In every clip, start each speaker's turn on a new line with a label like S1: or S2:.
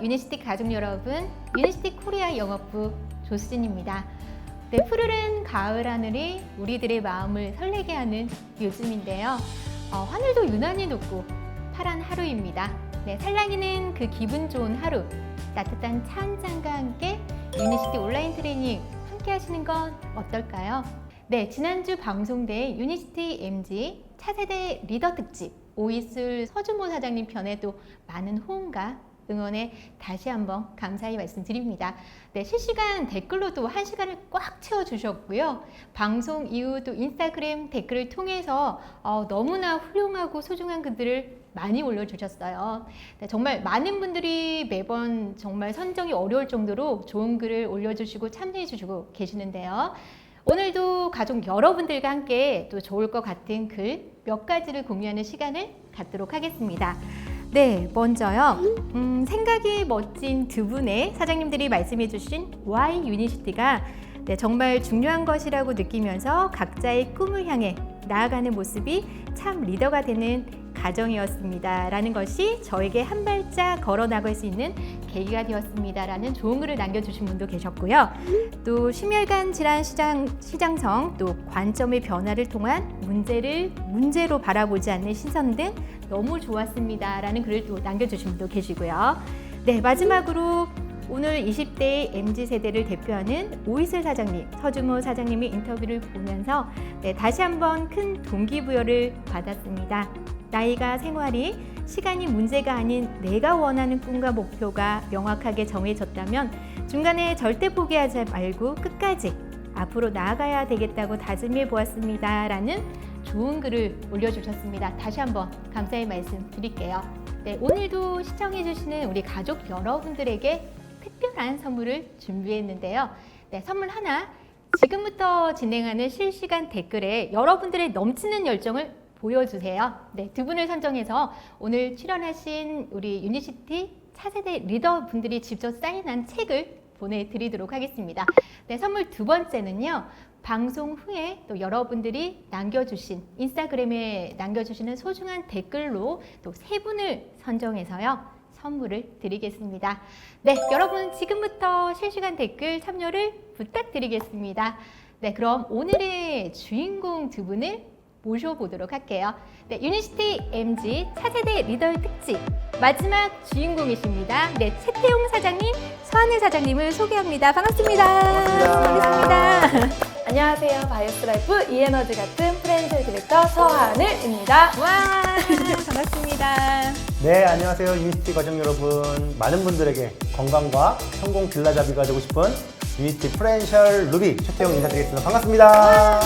S1: 유니시티 가족 여러분, 유니시티 코리아 영업부 조수진입니다. 네, 푸르른 가을 하늘이 우리들의 마음을 설레게 하는 요즘인데요. 하늘도 유난히 높고 파란 하루입니다. 네, 살랑이는 그 기분 좋은 하루, 따뜻한 차 한 잔과 함께 유니시티 온라인 트레이닝 함께 하시는 건 어떨까요? 네, 지난주 방송된 유니시티 MG 차세대 리더 특집 오이슬 서주모 사장님 편에도 많은 호응과 응원에 다시 한번 감사히 말씀드립니다. 네, 실시간 댓글로도 1시간을 꽉 채워주셨고요. 방송 이후 또 인스타그램 댓글을 통해서 너무나 훌륭하고 소중한 글들을 많이 올려주셨어요. 네, 정말 많은 분들이 매번 정말 선정이 어려울 정도로 좋은 글을 올려주시고 참여해주시고 계시는데요. 오늘도 가족 여러분들과 함께 또 좋을 것 같은 글 몇 가지를 공유하는 시간을 갖도록 하겠습니다. 네, 먼저요. 생각이 멋진 두 분의 사장님들이 말씀해 주신 Y 유니시티가 네, 정말 중요한 것이라고 느끼면서 각자의 꿈을 향해 나아가는 모습이 참 리더가 되는 가정이었습니다 라는 것이 저에게 한 발짝 걸어 나갈 수 있는 계기가 되었습니다 라는 좋은 글을 남겨주신 분도 계셨고요. 또 심혈관 질환 시장성 또 관점의 변화를 통한 문제를 문제로 바라보지 않는 시선 등 너무 좋았습니다 라는 글을 또 남겨주신 분도 계시고요. 네, 마지막으로 오늘 20대 MZ세대를 대표하는 오이슬 사장님, 서주모 사장님의 인터뷰를 보면서 네, 다시 한번 큰 동기부여를 받았습니다. 나이가 생활이 시간이 문제가 아닌 내가 원하는 꿈과 목표가 명확하게 정해졌다면 중간에 절대 포기하지 말고 끝까지 앞으로 나아가야 되겠다고 다짐해 보았습니다 라는 좋은 글을 올려주셨습니다. 다시 한번 감사의 말씀 드릴게요. 네, 오늘도 시청해 주시는 우리 가족 여러분들에게 특별한 선물을 준비했는데요. 네, 선물 하나, 지금부터 진행하는 실시간 댓글에 여러분들의 넘치는 열정을 보여주세요. 네, 두 분을 선정해서 오늘 출연하신 우리 유니시티 차세대 리더분들이 직접 사인한 책을 보내드리도록 하겠습니다. 네, 선물 두 번째는요. 방송 후에 또 여러분들이 남겨주신 인스타그램에 남겨주시는 소중한 댓글로 또 세 분을 선정해서요. 선물을 드리겠습니다. 네, 여러분 지금부터 실시간 댓글 참여를 부탁드리겠습니다. 네, 그럼 오늘의 주인공 두 분을 모셔보도록 할게요. 네, 유니시티 MG 차세대 리더의 특집 마지막 주인공이십니다. 네, 최태용 사장님, 서하늘 사장님을 소개합니다. 반갑습니다. 반갑습니다.
S2: 안녕하세요. 바이오스라이프 이에너지 같은 프랜차이즈 디렉터 서하늘입니다.
S1: 와, 반갑습니다.
S3: 네, 안녕하세요. 유니시티 가족 여러분. 많은 분들에게 건강과 성공 빌라잡이가 되고 싶은 유니시티 프랜셜 루비 최태용 인사드리겠습니다. 반갑습니다.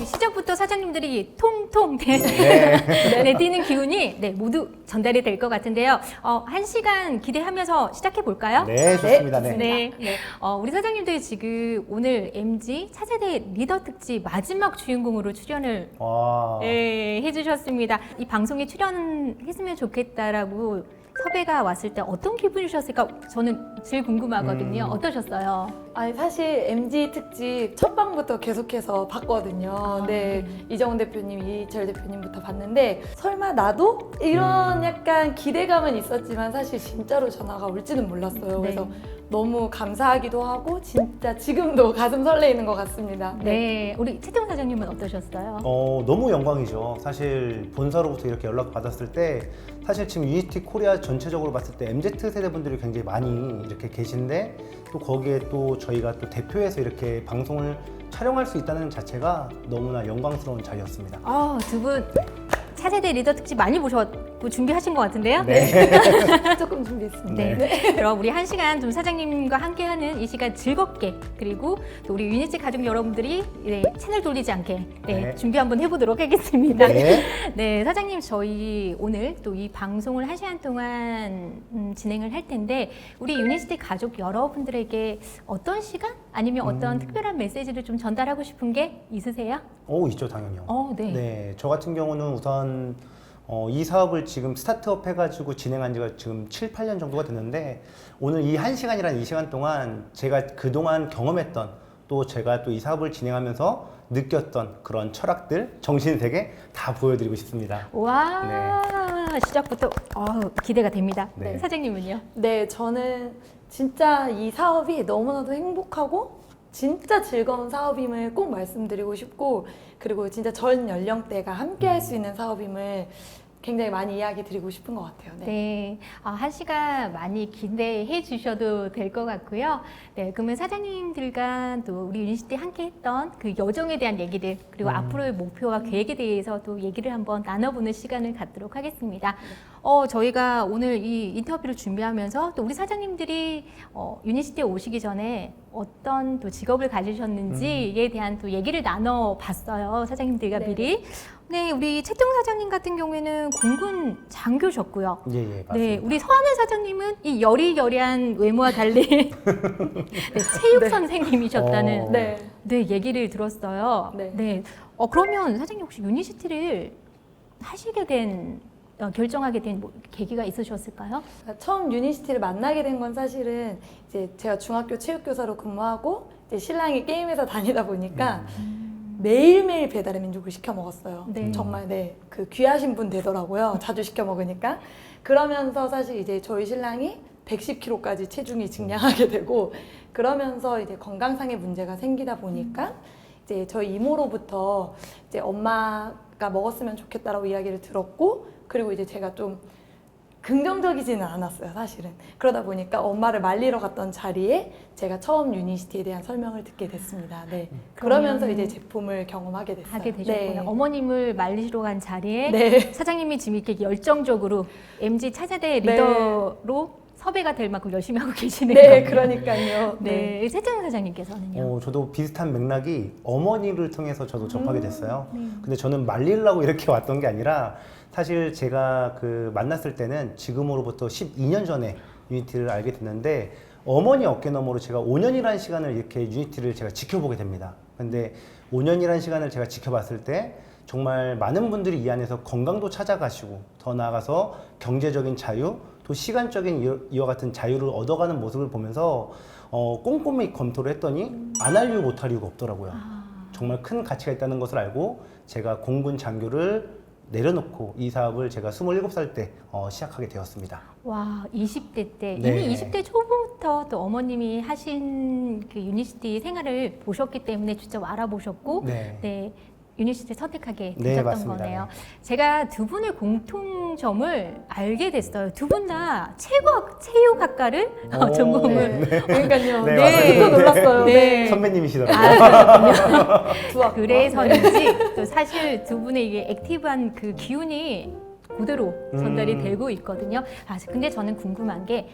S1: 시작부터 사장님들이 통통 네, 뛰는 기운이 네, 모두 전달이 될 것 같은데요. 1시간 기대하면서 시작해 볼까요?
S3: 네, 좋습니다. 네.
S1: 네. 우리 사장님들 지금 오늘 MG 차세대 리더 특집 마지막 주인공으로 출연을 해주셨습니다. 이 방송에 출연했으면 좋겠다라고 섭외가 왔을 때 어떤 기분이셨을까? 저는 제일 궁금하거든요. 어떠셨어요?
S2: 아니 사실 MG 특집 첫 방부터 계속해서 봤거든요. 네, 이정훈 대표님, 이철 대표님부터 봤는데 설마 나도? 이런 약간 기대감은 있었지만 사실 진짜로 전화가 올지는 몰랐어요. 그래서 너무 감사하기도 하고 진짜 지금도 가슴 설레이는 것 같습니다.
S1: 네, 우리 최태용 사장님은 어떠셨어요?
S3: 너무 영광이죠. 사실 본사로부터 이렇게 연락 받았을 때 사실 지금 유니시티 코리아 전체적으로 봤을 때 MZ세대 분들이 굉장히 많이 이렇게 계신데 또 거기에 또 저희가 또 대표해서 이렇게 방송을 촬영할 수 있다는 자체가 너무나 영광스러운 자리였습니다.
S1: 두 분 차세대 리더 특집 많이 보셨고 준비하신 것 같은데요?
S3: 네.
S2: 조금 준비했습니다.
S1: 네. 그럼 우리 1시간 좀 사장님과 함께하는 이 시간 즐겁게 그리고 또 우리 유니시 가족 여러분들이 채널 돌리지 않게 준비 한번 해보도록 하겠습니다. 네, 사장님 저희 오늘 또 이 방송을 1시간 동안 진행을 할 텐데 우리 유니시티 가족 여러분들에게 어떤 시간 아니면 어떤 특별한 메시지를 좀 전달하고 싶은 게 있으세요?
S3: 있죠, 당연히요.
S1: 네.
S3: 네, 저 같은 경우는 우선 이 사업을 지금 스타트업 해가지고 진행한 지가 지금 7, 8년 정도가 됐는데 오늘 이 1시간이라는 이 시간 동안 제가 그동안 경험했던 또 제가 또 이 사업을 진행하면서 느꼈던 그런 철학들, 정신세계 다 보여드리고 싶습니다.
S1: 와, 시작부터 기대가 됩니다.
S3: 네.
S1: 사장님은요?
S2: 네, 저는 진짜 이 사업이 너무나도 행복하고 진짜 즐거운 사업임을 꼭 말씀드리고 싶고, 그리고 진짜 전 연령대가 함께 할 수 있는 사업임을 굉장히 많이 이야기 드리고 싶은 것 같아요. 네.
S1: 네, 한시가 많이 기대해 주셔도 될 것 같고요. 네, 그러면 사장님들과 또 우리 유니시티 함께 했던 그 여정에 대한 얘기들, 그리고 앞으로의 목표와 계획에 대해서 또 얘기를 한번 나눠보는 시간을 갖도록 하겠습니다. 저희가 오늘 이 인터뷰를 준비하면서 또 우리 사장님들이 유니시티에 오시기 전에 어떤 또 직업을 가지셨는지에 대한 또 얘기를 나눠봤어요. 사장님들과
S2: 네.
S1: 미리. 네, 우리 채통 사장님 같은 경우에는 공군 장교셨고요.
S3: 예, 맞습니다.
S1: 네, 우리 서하늘 사장님은 이 여리여리한 외모와 달리 네, 체육
S2: 네.
S1: 선생님이셨다는
S2: 네.
S1: 네, 얘기를 들었어요.
S2: 네.
S1: 그러면 사장님 혹시 유니시티를 하시게 된 결정하게 된 계기가 있으셨을까요?
S2: 처음 유니시티를 만나게 된 건 사실은 이제 제가 중학교 체육교사로 근무하고 이제 신랑이 게임회사 다니다 보니까 매일매일 배달의 민족을 시켜 먹었어요.
S1: 네.
S2: 정말 그 귀하신 분 되더라고요. 자주 시켜 먹으니까. 그러면서 사실 이제 저희 신랑이 110kg까지 체중이 증량하게 되고, 그러면서 이제 건강상의 문제가 생기다 보니까 이제 저희 이모로부터 이제 엄마가 먹었으면 좋겠다라고 이야기를 들었고, 그리고 이제 제가 좀 긍정적이지는 않았어요, 사실은. 그러다 보니까 엄마를 말리러 갔던 자리에 제가 처음 유니시티에 대한 설명을 듣게 됐습니다. 네. 그러면서 이제 제품을 경험하게 됐어요.
S1: 하게 되셨구나.
S2: 네.
S1: 어머님을 말리러 간 자리에
S2: 네.
S1: 사장님이 지금 이렇게 열정적으로 MG 차세대
S2: 네.
S1: 리더로 섭외가 될 만큼 열심히 하고 계시는
S2: 네,
S1: 거예요.
S2: 그러니까요.
S1: 네, 세정 사장님께서는요.
S3: 저도 비슷한 맥락이 어머니를 통해서 저도 접하게 됐어요.
S1: 네.
S3: 근데 저는 말리려고 이렇게 왔던 게 아니라 사실 제가 그 만났을 때는 지금으로부터 12년 전에 유니티를 알게 됐는데, 어머니 어깨너머로 제가 5년이라는 시간을 이렇게 유니티를 제가 지켜보게 됩니다. 근데 5년이라는 시간을 제가 지켜봤을 때 정말 많은 분들이 이 안에서 건강도 찾아가시고, 더 나아가서 경제적인 자유, 또 시간적인 이와 같은 자유를 얻어가는 모습을 보면서 꼼꼼히 검토를 했더니 안 할 이유 못 할 이유가 없더라고요. 정말 큰 가치가 있다는 것을 알고 제가 공군 장교를 내려놓고 이 사업을 제가 27살 때 시작하게 되었습니다.
S1: 와, 20대 때
S3: 네.
S1: 이미 20대 초부터 또 어머님이 하신 그 유니시티 생활을 보셨기 때문에 직접 알아보셨고,
S3: 네.
S1: 유니시티 선택하게
S3: 네,
S1: 되셨던
S3: 맞습니다.
S1: 거네요. 제가 두 분의 공통점을 알게 됐어요. 두 분 다 체육학과를
S3: 오,
S1: 전공을.
S2: 그러니까요.
S3: 네,
S1: 네.
S2: 또 놀랐어요.
S1: 네.
S3: 선배님이시더라고요.
S1: 그렇군요.
S2: 좋아.
S1: 그래서인지 또 사실 두 분의 이게 액티브한 그 기운이 그대로 전달이 되고 있거든요. 근데 저는 궁금한 게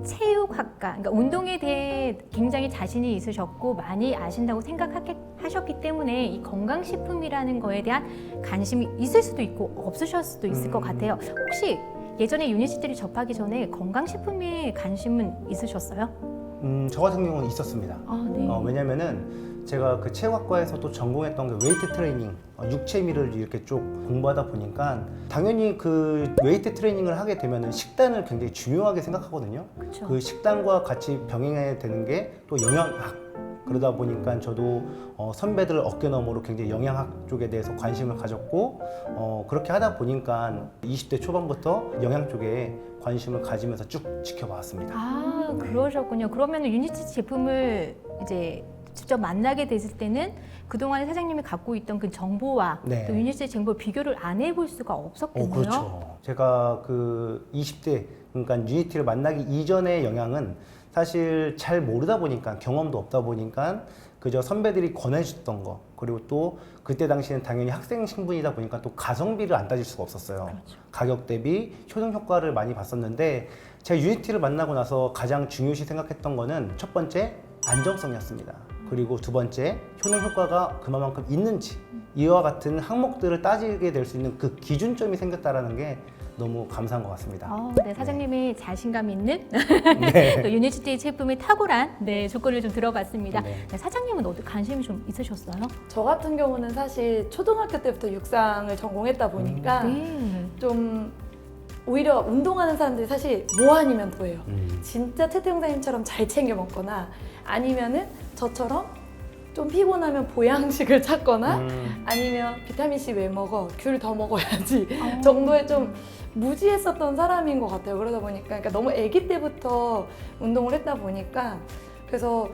S1: 체육학과, 그러니까 운동에 대해 굉장히 자신이 있으셨고 많이 아신다고 생각하셨기 때문에 이 건강식품이라는 거에 대한 관심이 있을 수도 있고 없으실 수도 있을 것 같아요. 혹시 예전에 유니시티를 접하기 전에 건강식품에 관심은 있으셨어요?
S3: 저 같은 경우는 있었습니다.
S1: 네.
S3: 왜냐면은 제가 그 체육학과에서 또 전공했던 게 웨이트 트레이닝, 육체미를 이렇게 쭉 공부하다 보니까 당연히 그 웨이트 트레이닝을 하게 되면은 식단을 굉장히 중요하게 생각하거든요.
S1: 그쵸.
S3: 그 식단과 같이 병행해야 되는 게 또 영양학. 그러다 보니까 저도 선배들 어깨너머로 굉장히 영양학 쪽에 대해서 관심을 가졌고, 그렇게 하다 보니까 20대 초반부터 영양 쪽에 관심을 가지면서 쭉 지켜봤습니다.
S1: 그러셨군요. 그러면 유니시티 제품을 이제 직접 만나게 됐을 때는 그동안 사장님이 갖고 있던 그 정보와
S3: 네.
S1: 또 유니시티 정보를 비교를 안 해볼 수가 없었겠네요.
S3: 그렇죠. 제가 그 20대, 그러니까 유니티를 만나기 이전의 영향은 사실 잘 모르다 보니까, 경험도 없다 보니까 그저 선배들이 권해줬던 거, 그리고 또 그때 당시에는 당연히 학생 신분이다 보니까 또 가성비를 안 따질 수가 없었어요.
S1: 그렇죠.
S3: 가격 대비 효능 효과를 많이 봤었는데, 제가 유니티를 만나고 나서 가장 중요시 생각했던 거는 첫 번째 안정성이었습니다. 그리고 두 번째 효능 효과가 그만큼 있는지, 이와 같은 항목들을 따지게 될 수 있는 그 기준점이 생겼다라는 게 너무 감사한 것 같습니다.
S1: 네, 사장님이 자신감 있는
S3: 네.
S1: 또 유니시티 제품의 탁월한 조건을 좀 들어봤습니다.
S3: 네.
S1: 사장님은 어디 관심이 좀 있으셨어요?
S2: 저 같은 경우는 사실 초등학교 때부터 육상을 전공했다 보니까
S1: 네.
S2: 좀 오히려 운동하는 사람들이 사실 뭐 아니면 뭐예요. 진짜 태태 형사님처럼 잘 챙겨 먹거나 아니면은 저처럼 좀 피곤하면 보양식을 찾거나 아니면 비타민C 왜 먹어? 귤 더 먹어야지 정도의 좀 무지했었던 사람인 것 같아요. 그러다 보니까 그러니까 너무 아기 때부터 운동을 했다 보니까 그래서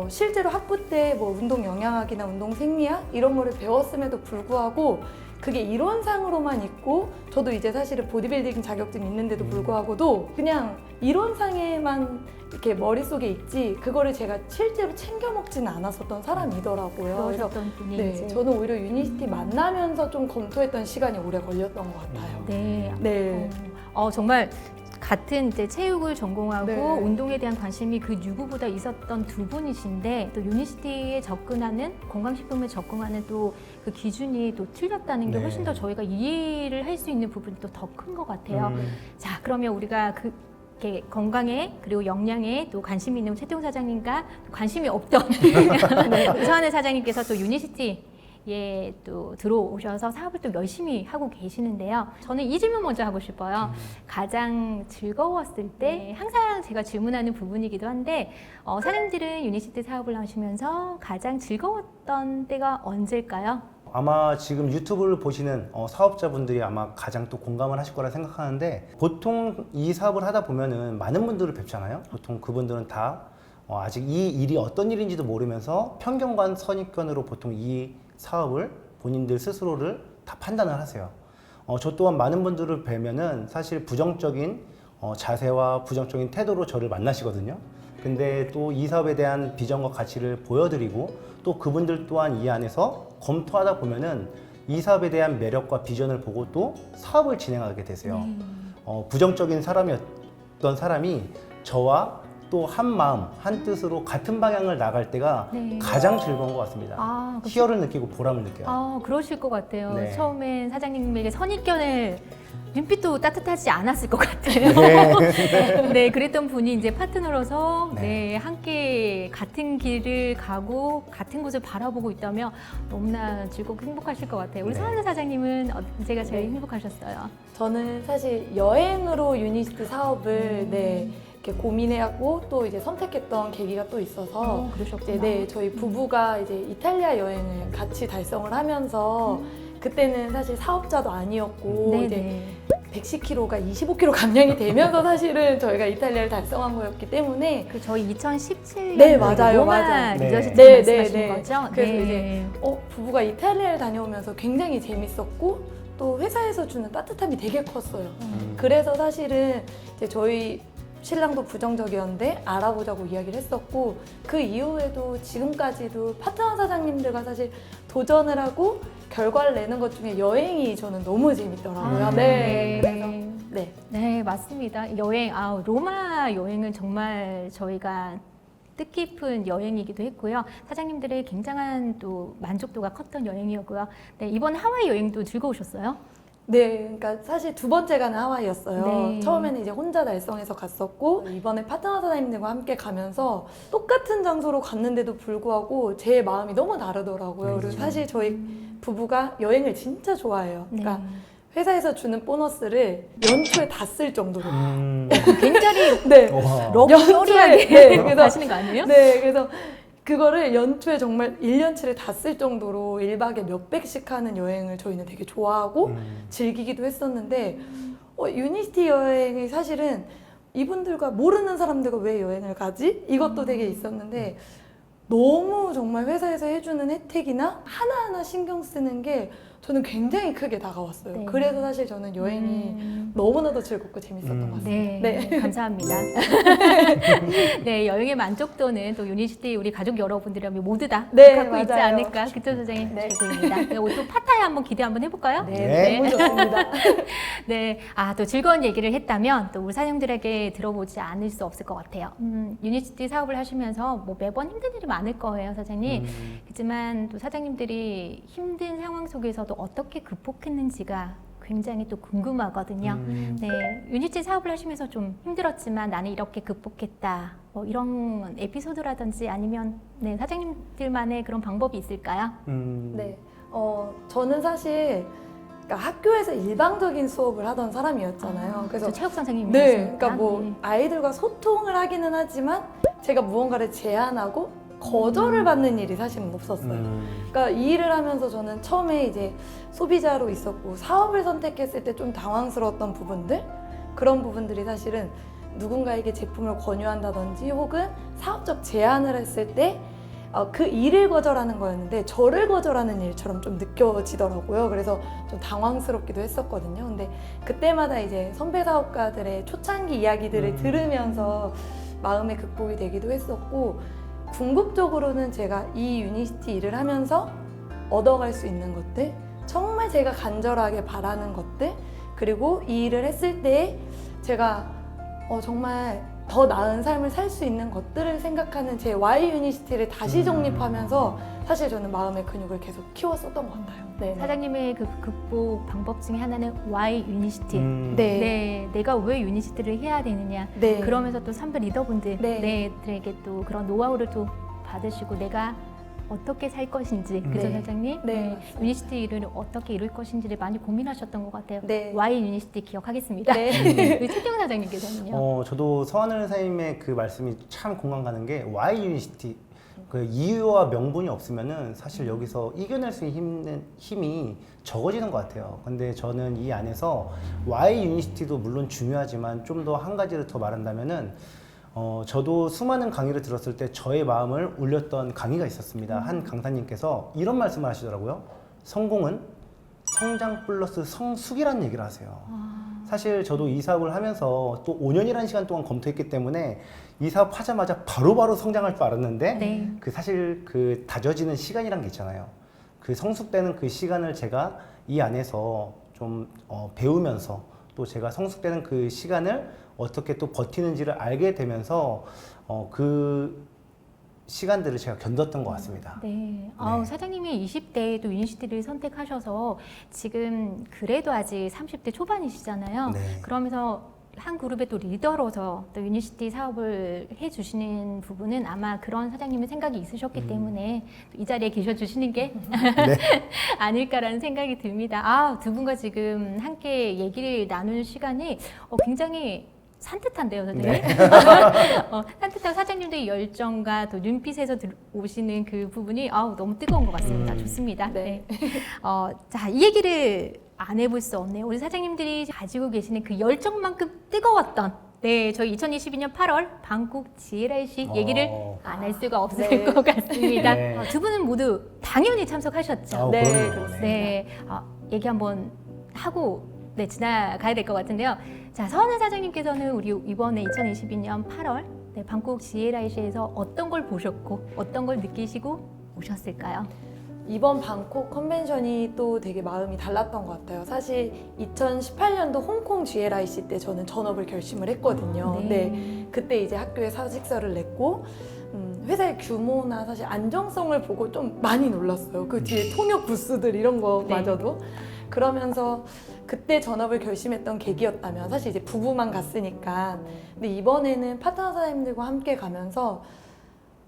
S2: 실제로 학부 때 뭐 운동 영양학이나 운동 생리학 이런 거를 배웠음에도 불구하고 그게 이론상으로만 있고 저도 이제 사실은 보디빌딩 자격증 있는데도 불구하고도 그냥 이론상에만 이렇게 머릿속에 있지 그거를 제가 실제로 챙겨 먹지는 않았었던 사람이더라고요.
S1: 그러셨던 분이
S2: 네,
S1: 이제
S2: 저는 오히려 유니시티 만나면서 좀 검토했던 시간이 오래 걸렸던 것 같아요.
S1: 네.
S2: 네.
S1: 정말 같은 이제 체육을 전공하고
S2: 네.
S1: 운동에 대한 관심이 그 누구보다 있었던 두 분이신데 또 유니시티에 접근하는 건강식품에 접근하는 또 그 기준이 또 틀렸다는 게
S3: 네.
S1: 훨씬 더 저희가 이해를 할 수 있는 부분이 또 더 큰 것 같아요. 자, 그러면 우리가 이렇게 건강에 그리고 영양에 또 관심이 있는 최태용 사장님과 또 관심이 없던 우서하늘 사장님께서 또 유니시티에 또 들어오셔서 사업을 또 열심히 하고 계시는데요. 저는 이 질문 먼저 하고 싶어요. 가장 즐거웠을 때 항상 제가 질문하는 부분이기도 한데 사장님들은 유니시티 사업을 하시면서 가장 즐거웠던 때가 언제일까요?
S3: 아마 지금 유튜브를 보시는 사업자분들이 아마 가장 또 공감을 하실 거라 생각하는데 보통 이 사업을 하다 보면은 많은 분들을 뵙잖아요. 보통 그분들은 다 아직 이 일이 어떤 일인지도 모르면서 편견과 선입견으로 보통 이 사업을 본인들 스스로를 다 판단을 하세요. 저 또한 많은 분들을 뵈면은 사실 부정적인 자세와 부정적인 태도로 저를 만나시거든요. 근데 또 이 사업에 대한 비전과 가치를 보여드리고 또 그분들 또한 이 안에서 검토하다 보면은 이 사업에 대한 매력과 비전을 보고 또 사업을 진행하게 되세요. 부정적인 사람이었던 사람이 저와 또 한 마음, 한 뜻으로 같은 방향을 나갈 때가
S1: 네.
S3: 가장 즐거운 것 같습니다. 희열을 느끼고 보람을 느껴요.
S1: 그러실 것 같아요.
S3: 네.
S1: 처음엔 사장님에게 선입견을 눈빛도 따뜻하지 않았을 것 같아요. 네, 그랬던 분이 이제 파트너로서
S3: 네.
S1: 함께 같은 길을 가고 같은 곳을 바라보고 있다면 너무나 즐겁고 행복하실 것 같아요. 우리
S3: 네.
S1: 서하늘 사장님은 언제가 제일
S2: 네.
S1: 행복하셨어요?
S2: 저는 사실 여행으로 유니시티 사업을 이렇게 고민하고 또 이제 선택했던 계기가 또 있어서
S1: 그러셨구나.
S2: 이제 저희 부부가 이제 이탈리아 여행을 같이 달성을 하면서 그때는 사실 사업자도 아니었고
S1: 네네.
S2: 이제 110kg가 25kg 감량이 되면서 사실은 저희가 이탈리아를 달성한 거였기 때문에
S1: 그 저희 2017년
S2: 네, 맞아요,
S1: 로마
S2: 맞아요.
S1: 리더시티
S2: 네,
S1: 말씀하신
S2: 네, 네.
S1: 거죠?
S2: 그래서
S1: 네.
S2: 이제 부부가 이탈리아를 다녀오면서 굉장히 재밌었고 또 회사에서 주는 따뜻함이 되게 컸어요. 그래서 사실은 이제 저희 신랑도 부정적이었는데 알아보자고 이야기를 했었고 그 이후에도 지금까지도 파트너 사장님들과 사실 도전을 하고 결과를 내는 것 중에 여행이 저는 너무 재밌더라고요. 네. 그래서 네.
S1: 네, 맞습니다. 여행, 로마 여행은 정말 저희가 뜻깊은 여행이기도 했고요. 사장님들의 굉장한 또 만족도가 컸던 여행이었고요. 네, 이번 하와이 여행도 즐거우셨어요?
S2: 네, 그러니까 사실 두 번째 가는 하와이였어요.
S1: 네.
S2: 처음에는 이제 혼자 달성해서 갔었고 이번에 파트너 사장님들과 함께 가면서 똑같은 장소로 갔는데도 불구하고 제 마음이 너무 다르더라고요. 그리고 사실 저희 부부가 여행을 진짜 좋아해요. 그러니까 회사에서 주는 보너스를 연초에 다 쓸 정도로.
S1: 굉장히
S2: 네.
S3: 와.
S1: 러블러리하게
S2: 네, 그래서-
S1: 하시는 거 아니에요?
S2: 네, 그래서 그거를 연초에 정말 1년치를 다 쓸 정도로 1박에 몇백씩 하는 여행을 저희는 되게 좋아하고 즐기기도 했었는데 유니시티 여행이 사실은 이분들과 모르는 사람들과 왜 여행을 가지? 이것도 되게 있었는데 너무 정말 회사에서 해주는 혜택이나 하나하나 신경 쓰는 게 저는 굉장히 크게 다가왔어요.
S1: 네.
S2: 그래서 사실 저는 여행이 너무나도 즐겁고 재밌었던 것 같습니다.
S1: 네, 감사합니다. 네, 여행의 만족도는 또 유니시티 우리 가족 여러분들이라면 모두 다
S2: 네,
S1: 갖고 있지
S2: 맞아요.
S1: 않을까 그쪽 소장님 최고입니다. 네, 오늘 또 파타야 한번 기대 한번 해볼까요?
S3: 네.
S2: 너무 좋습니다.
S1: 네, 또 즐거운 얘기를 했다면 또 우리 사장님들에게 들어보지 않을 수 없을 것 같아요. 유니시티 사업을 하시면서 뭐 매번 힘든 일이 많을 거예요, 사장님. 하지만 또 사장님들이 힘든 상황 속에서도 어떻게 극복했는지가 굉장히 또 궁금하거든요. 네, 유니티 사업을 하시면서 좀 힘들었지만 나는 이렇게 극복했다. 뭐 이런 에피소드라든지 아니면 네, 사장님들만의 그런 방법이 있을까요?
S2: 네, 저는 사실 그러니까 학교에서 일방적인 수업을 하던 사람이었잖아요. 그래서
S1: 저 체육 선생님이
S2: 네,
S1: 하셨으니까.
S2: 그러니까 뭐
S1: 네.
S2: 아이들과 소통을 하기는 하지만 제가 무언가를 제안하고 거절을 받는 일이 사실은 없었어요. 그러니까 이 일을 하면서 저는 처음에 이제 소비자로 있었고 사업을 선택했을 때 좀 당황스러웠던 부분들, 그런 부분들이 사실은 누군가에게 제품을 권유한다든지 혹은 사업적 제안을 했을 때 그 일을 거절하는 거였는데 저를 거절하는 일처럼 좀 느껴지더라고요. 그래서 좀 당황스럽기도 했었거든요. 근데 그때마다 이제 선배 사업가들의 초창기 이야기들을 들으면서 마음의 극복이 되기도 했었고, 궁극적으로는 제가 이 유니시티 일을 하면서 얻어갈 수 있는 것들, 정말 제가 간절하게 바라는 것들, 그리고 이 일을 했을 때 제가 정말 더 나은 삶을 살 수 있는 것들을 생각하는 제 Y 유니시티를 다시 정립하면서 사실 저는 마음의 근육을 계속 키웠었던 것 같아요. 네.
S1: 사장님의 그 극복 방법 중에 하나는 Y 유니시티.
S2: 네.
S1: 네, 내가 왜 유니시티를 해야 되느냐.
S2: 네.
S1: 그러면서 또 선배 리더분들
S2: 네.
S1: 들에게 또 그런 노하우를 또 받으시고 내가 어떻게 살 것인지, 그죠
S2: 네.
S1: 사장님?
S2: 네, 맞습니다.
S1: 유니시티 일을 어떻게 이룰 것인지를 많이 고민하셨던 것 같아요.
S2: 네.
S1: Y 유니시티 기억하겠습니다.
S2: 네.
S1: 우리 최경 사장님께서는요?
S3: 저도 서하늘 선생님의 그 말씀이 참 공감 가는 게 Y 유니시티 그 이유와 명분이 없으면은 사실 여기서 이겨낼 수 있는 힘이 적어지는 것 같아요. 근데 저는 이 안에서 Y 유니시티도 물론 중요하지만 좀 더 한 가지를 더 말한다면은 저도 수많은 강의를 들었을 때 저의 마음을 울렸던 강의가 있었습니다. 한 강사님께서 이런 말씀을 하시더라고요. 성공은 성장 플러스 성숙이라는 얘기를 하세요. 사실 저도 이 사업을 하면서 또 5년이라는 시간 동안 검토했기 때문에 이 사업 하자마자 바로바로 성장할 줄 알았는데
S1: 네.
S3: 그 사실 그 다져지는 시간이란 게 있잖아요. 그 성숙되는 그 시간을 제가 이 안에서 좀 배우면서 또 제가 성숙되는 그 시간을 어떻게 또 버티는지를 알게 되면서 그 시간들을 제가 견뎠던 것 같습니다.
S1: 네. 아우, 사장님이 20대에 또 유니시티를 선택하셔서 지금 그래도 아직 30대 초반이시잖아요.
S3: 네.
S1: 그러면서 한 그룹의 또 리더로서 또 유니시티 사업을 해주시는 부분은 아마 그런 사장님의 생각이 있으셨기 때문에 이 자리에 계셔주시는 게 아닐까라는 생각이 듭니다. 아, 두 분과 지금 함께 얘기를 나누는 시간이 굉장히 산뜻한데요, 선생님.
S3: 네.
S1: 산뜻하고 사장님들의 열정과 또 눈빛에서 오시는 그 부분이 너무 뜨거운 것 같습니다. 좋습니다.
S2: 네.
S1: 네. 자, 이 얘기를 안 해볼 수 없네요. 우리 사장님들이 가지고 계시는 그 열정만큼 뜨거웠던 저희 2022년 8월 방콕 GLIC 얘기를 안 할 수가 없을
S2: 네.
S1: 것 같습니다.
S3: 네.
S1: 두 분은 모두 당연히 참석하셨죠.
S2: 네,
S3: 그럼요.
S2: 그렇습니다.
S1: 네, 얘기 한번 하고 지나가야 될 것 같은데요. 자, 서하늘 사장님께서는 우리 이번에 2022년 8월 방콕 GLIC에서 어떤 걸 보셨고 어떤 걸 느끼시고 오셨을까요?
S2: 이번 방콕 컨벤션이 또 되게 마음이 달랐던 것 같아요. 사실 2018년도 홍콩 GLIC 때 저는 전업을 결심을 했거든요.
S1: 네.
S2: 그때 이제 학교에 사직서를 냈고 회사의 규모나 사실 안정성을 보고 좀 많이 놀랐어요. 그 뒤에 통역 부스들 이런 거마저도. 그러면서 그때 전업을 결심했던 계기였다면 사실 이제 부부만 갔으니까. 근데 이번에는 파트너 사장님들과 함께 가면서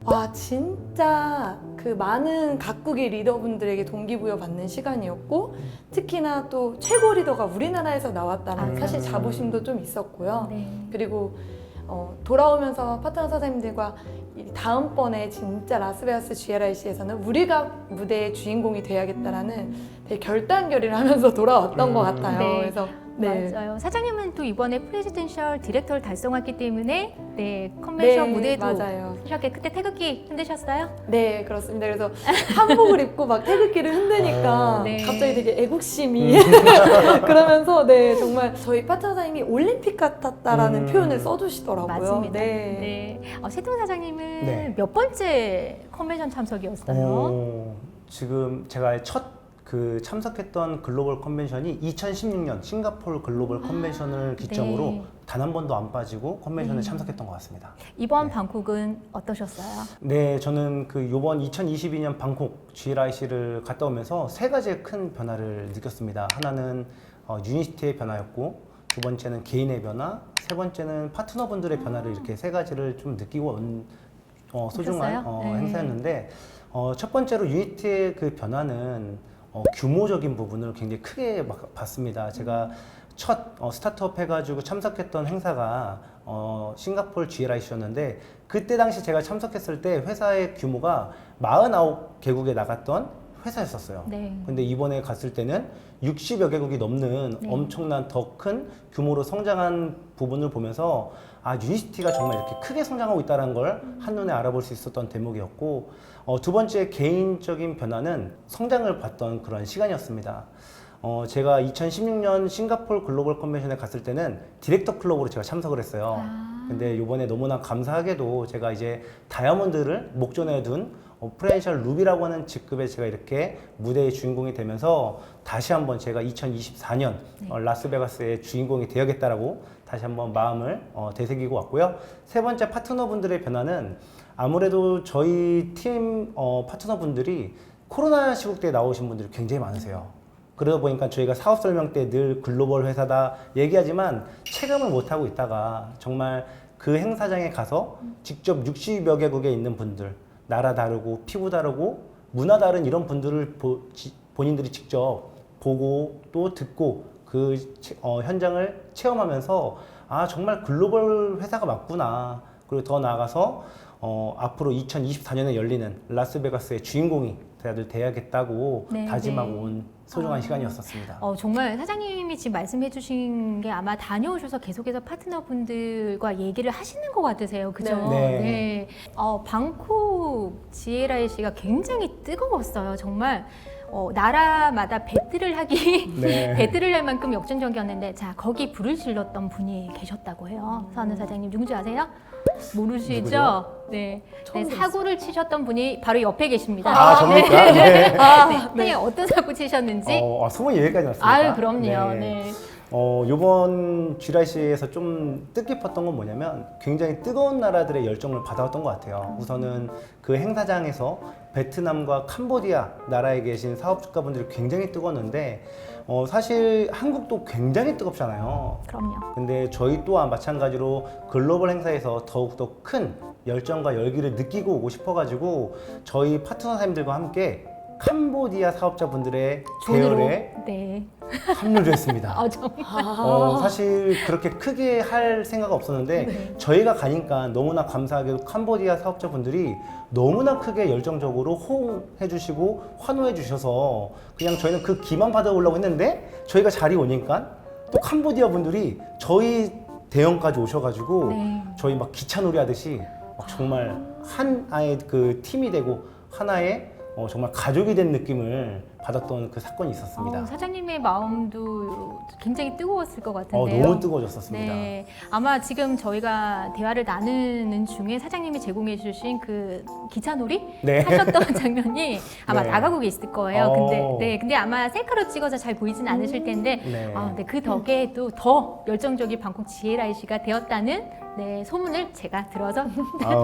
S2: 와, 진짜 그 많은 각국의 리더분들에게 동기부여 받는 시간이었고, 특히나 또 최고 리더가 우리나라에서 나왔다는 사실 자부심도 좀 있었고요.
S1: 네.
S2: 그리고 돌아오면서 파트너 사장님들과 다음번에 진짜 라스베가스 GLIC에서는 우리가 무대의 주인공이 돼야겠다라는 되게 결단결의를 하면서 돌아왔던 것 같아요.
S1: 네.
S2: 그래서
S1: 맞아요. 사장님은 또 이번에 프레지던셜 디렉터를 달성했기 때문에 컨벤션 무대도
S2: 맞아요.
S1: 이렇게 그때 태극기 흔드셨어요?
S2: 네, 그렇습니다. 그래서 한복을 입고 막 태극기를 흔드니까
S1: 네.
S2: 갑자기 되게 애국심이 그러면서 정말 저희 파트너 사장님이 올림픽 같았다라는 표현을 써주시더라고요.
S1: 맞습니다.
S2: 네.
S1: 세동 사장님은
S3: 네.
S1: 몇 번째 컨벤션 참석이었어요?
S3: 지금 제가 첫 참석했던 글로벌 컨벤션이 2016년 싱가포르 글로벌 컨벤션을 기점으로
S1: 네.
S3: 단 한 번도 안 빠지고 컨벤션에 참석했던 것 같습니다.
S1: 이번 방콕은 어떠셨어요?
S3: 네, 저는 요번 2022년 방콕 GLIC를 갔다 오면서 세 가지의 큰 변화를 느꼈습니다. 하나는 유니시티의 변화였고, 두 번째는 개인의 변화, 세 번째는 파트너분들의 변화를 이렇게 세 가지를 좀 느끼고 온 소중한
S1: 오셨어요? 네.
S3: 행사였는데, 첫 번째로 유니티의 그 변화는 규모적인 부분을 굉장히 크게 봤습니다. 제가 첫 스타트업 해가지고 참석했던 행사가 싱가포르 GLIC였는데 그때 당시 제가 참석했을 때 회사의 규모가 49개국에 나갔던 회사였었어요.
S1: 네.
S3: 근데 이번에 갔을 때는 60여 개국이 넘는
S1: 네.
S3: 엄청난 더 큰 규모로 성장한 부분을 보면서 아, 유니시티가 정말 이렇게 크게 성장하고 있다는 걸 한눈에 알아볼 수 있었던 대목이었고, 두 번째 개인적인 변화는 성장을 봤던 그런 시간이었습니다. 제가 2016년 싱가포르 글로벌 컨벤션에 갔을 때는 디렉터 클럽으로 제가 참석을 했어요.
S1: 아.
S3: 근데 이번에 너무나 감사하게도 제가 이제 다이아몬드를 목전에 둔 프랜셜 루비라고 하는 직급에 제가 이렇게 무대의 주인공이 되면서 다시 한번 제가 2024년 라스베가스의 주인공이 되어야겠다라고 다시 한번 마음을 되새기고 왔고요. 세 번째 파트너분들의 변화는 아무래도 저희 팀 파트너분들이 코로나 시국 때 나오신 분들이 굉장히 많으세요. 그러다 보니까 저희가 사업 설명 때 늘 글로벌 회사다 얘기하지만 체감을 못하고 있다가 정말 그 행사장에 가서 직접 60여 개국에 있는 분들, 나라 다르고 피부 다르고 문화 다른 이런 분들을 본인들이 직접 보고 또 듣고 그 현장을 체험하면서 아, 정말 글로벌 회사가 맞구나. 그리고 더 나아가서 앞으로 2024년에 열리는 라스베가스의 주인공이 다들 돼야겠다고
S1: 네,
S3: 다짐하고
S1: 네.
S3: 온 소중한 시간이었었습니다.
S1: 정말 사장님이 지금 말씀해 주신 게 아마 다녀오셔서 계속해서 파트너분들과 얘기를 하시는 것 같으세요. 그죠?
S3: 네.
S1: 방콕 GLIC가 굉장히 뜨거웠어요. 정말. 나라마다 배틀을 하기
S3: 네.
S1: 배틀을 할 만큼 역전적이었는데 자 거기 불을 질렀던 분이 계셨다고 해요. 서하늘 사장님 누군지 아세요? 모르시죠?
S3: 누구죠?
S1: 네.
S2: 처음 들었어요.
S1: 사고를 치셨던 분이 바로 옆에 계십니다.
S3: 아, 접니까? 네.
S1: 네. 어떤 사고 치셨는지?
S3: 소문이 여기까지 났습니다.
S1: 아유 그럼요. 네.
S3: 요번 GLIC에서 좀 뜻깊었던 건 뭐냐면 굉장히 뜨거운 나라들의 열정을 받아왔던 것 같아요. 우선은 그 행사장에서 베트남과 캄보디아 나라에 계신 사업가분들이 굉장히 뜨거웠는데 사실 한국도 굉장히 뜨겁잖아요.
S1: 그럼요.
S3: 근데 저희 또한 마찬가지로 글로벌 행사에서 더욱더 큰 열정과 열기를 느끼고 오고 싶어가지고 저희 파트너 사님들과 함께 캄보디아 사업자분들의
S1: 존으로.
S3: 대열에
S1: 네.
S3: 합류를 했습니다.
S1: 정말.
S3: 사실 그렇게 크게 할 생각 없었는데
S1: 네.
S3: 저희가 가니까 너무나 감사하게 캄보디아 사업자분들이 너무나 크게 열정적으로 호응해 주시고 환호해 주셔서 그냥 저희는 그 기만 받아오려고 했는데 저희가 자리 오니까 또 캄보디아 분들이 저희 대형까지 오셔가지고
S1: 네.
S3: 저희 막 기차놀이 하듯이 막 정말 하나의 그 팀이 되고 하나의 정말 가족이 된 느낌을 받았던 그 사건이 있었습니다.
S1: 사장님의 마음도 굉장히 뜨거웠을 것 같은데요.
S3: 너무 뜨거워졌었습니다.
S1: 네, 아마 지금 저희가 대화를 나누는 중에 사장님이 제공해 주신 그 기차놀이
S3: 네.
S1: 하셨던 장면이 아마
S3: 네.
S1: 나가고 계실 거예요. 근데 아마 셀카로 찍어서 잘 보이진 않으실 텐데
S3: 네.
S1: 네, 그 덕에 또 더 열정적인 방콕 GLIC가 되었다는 네, 소문을 제가 들어서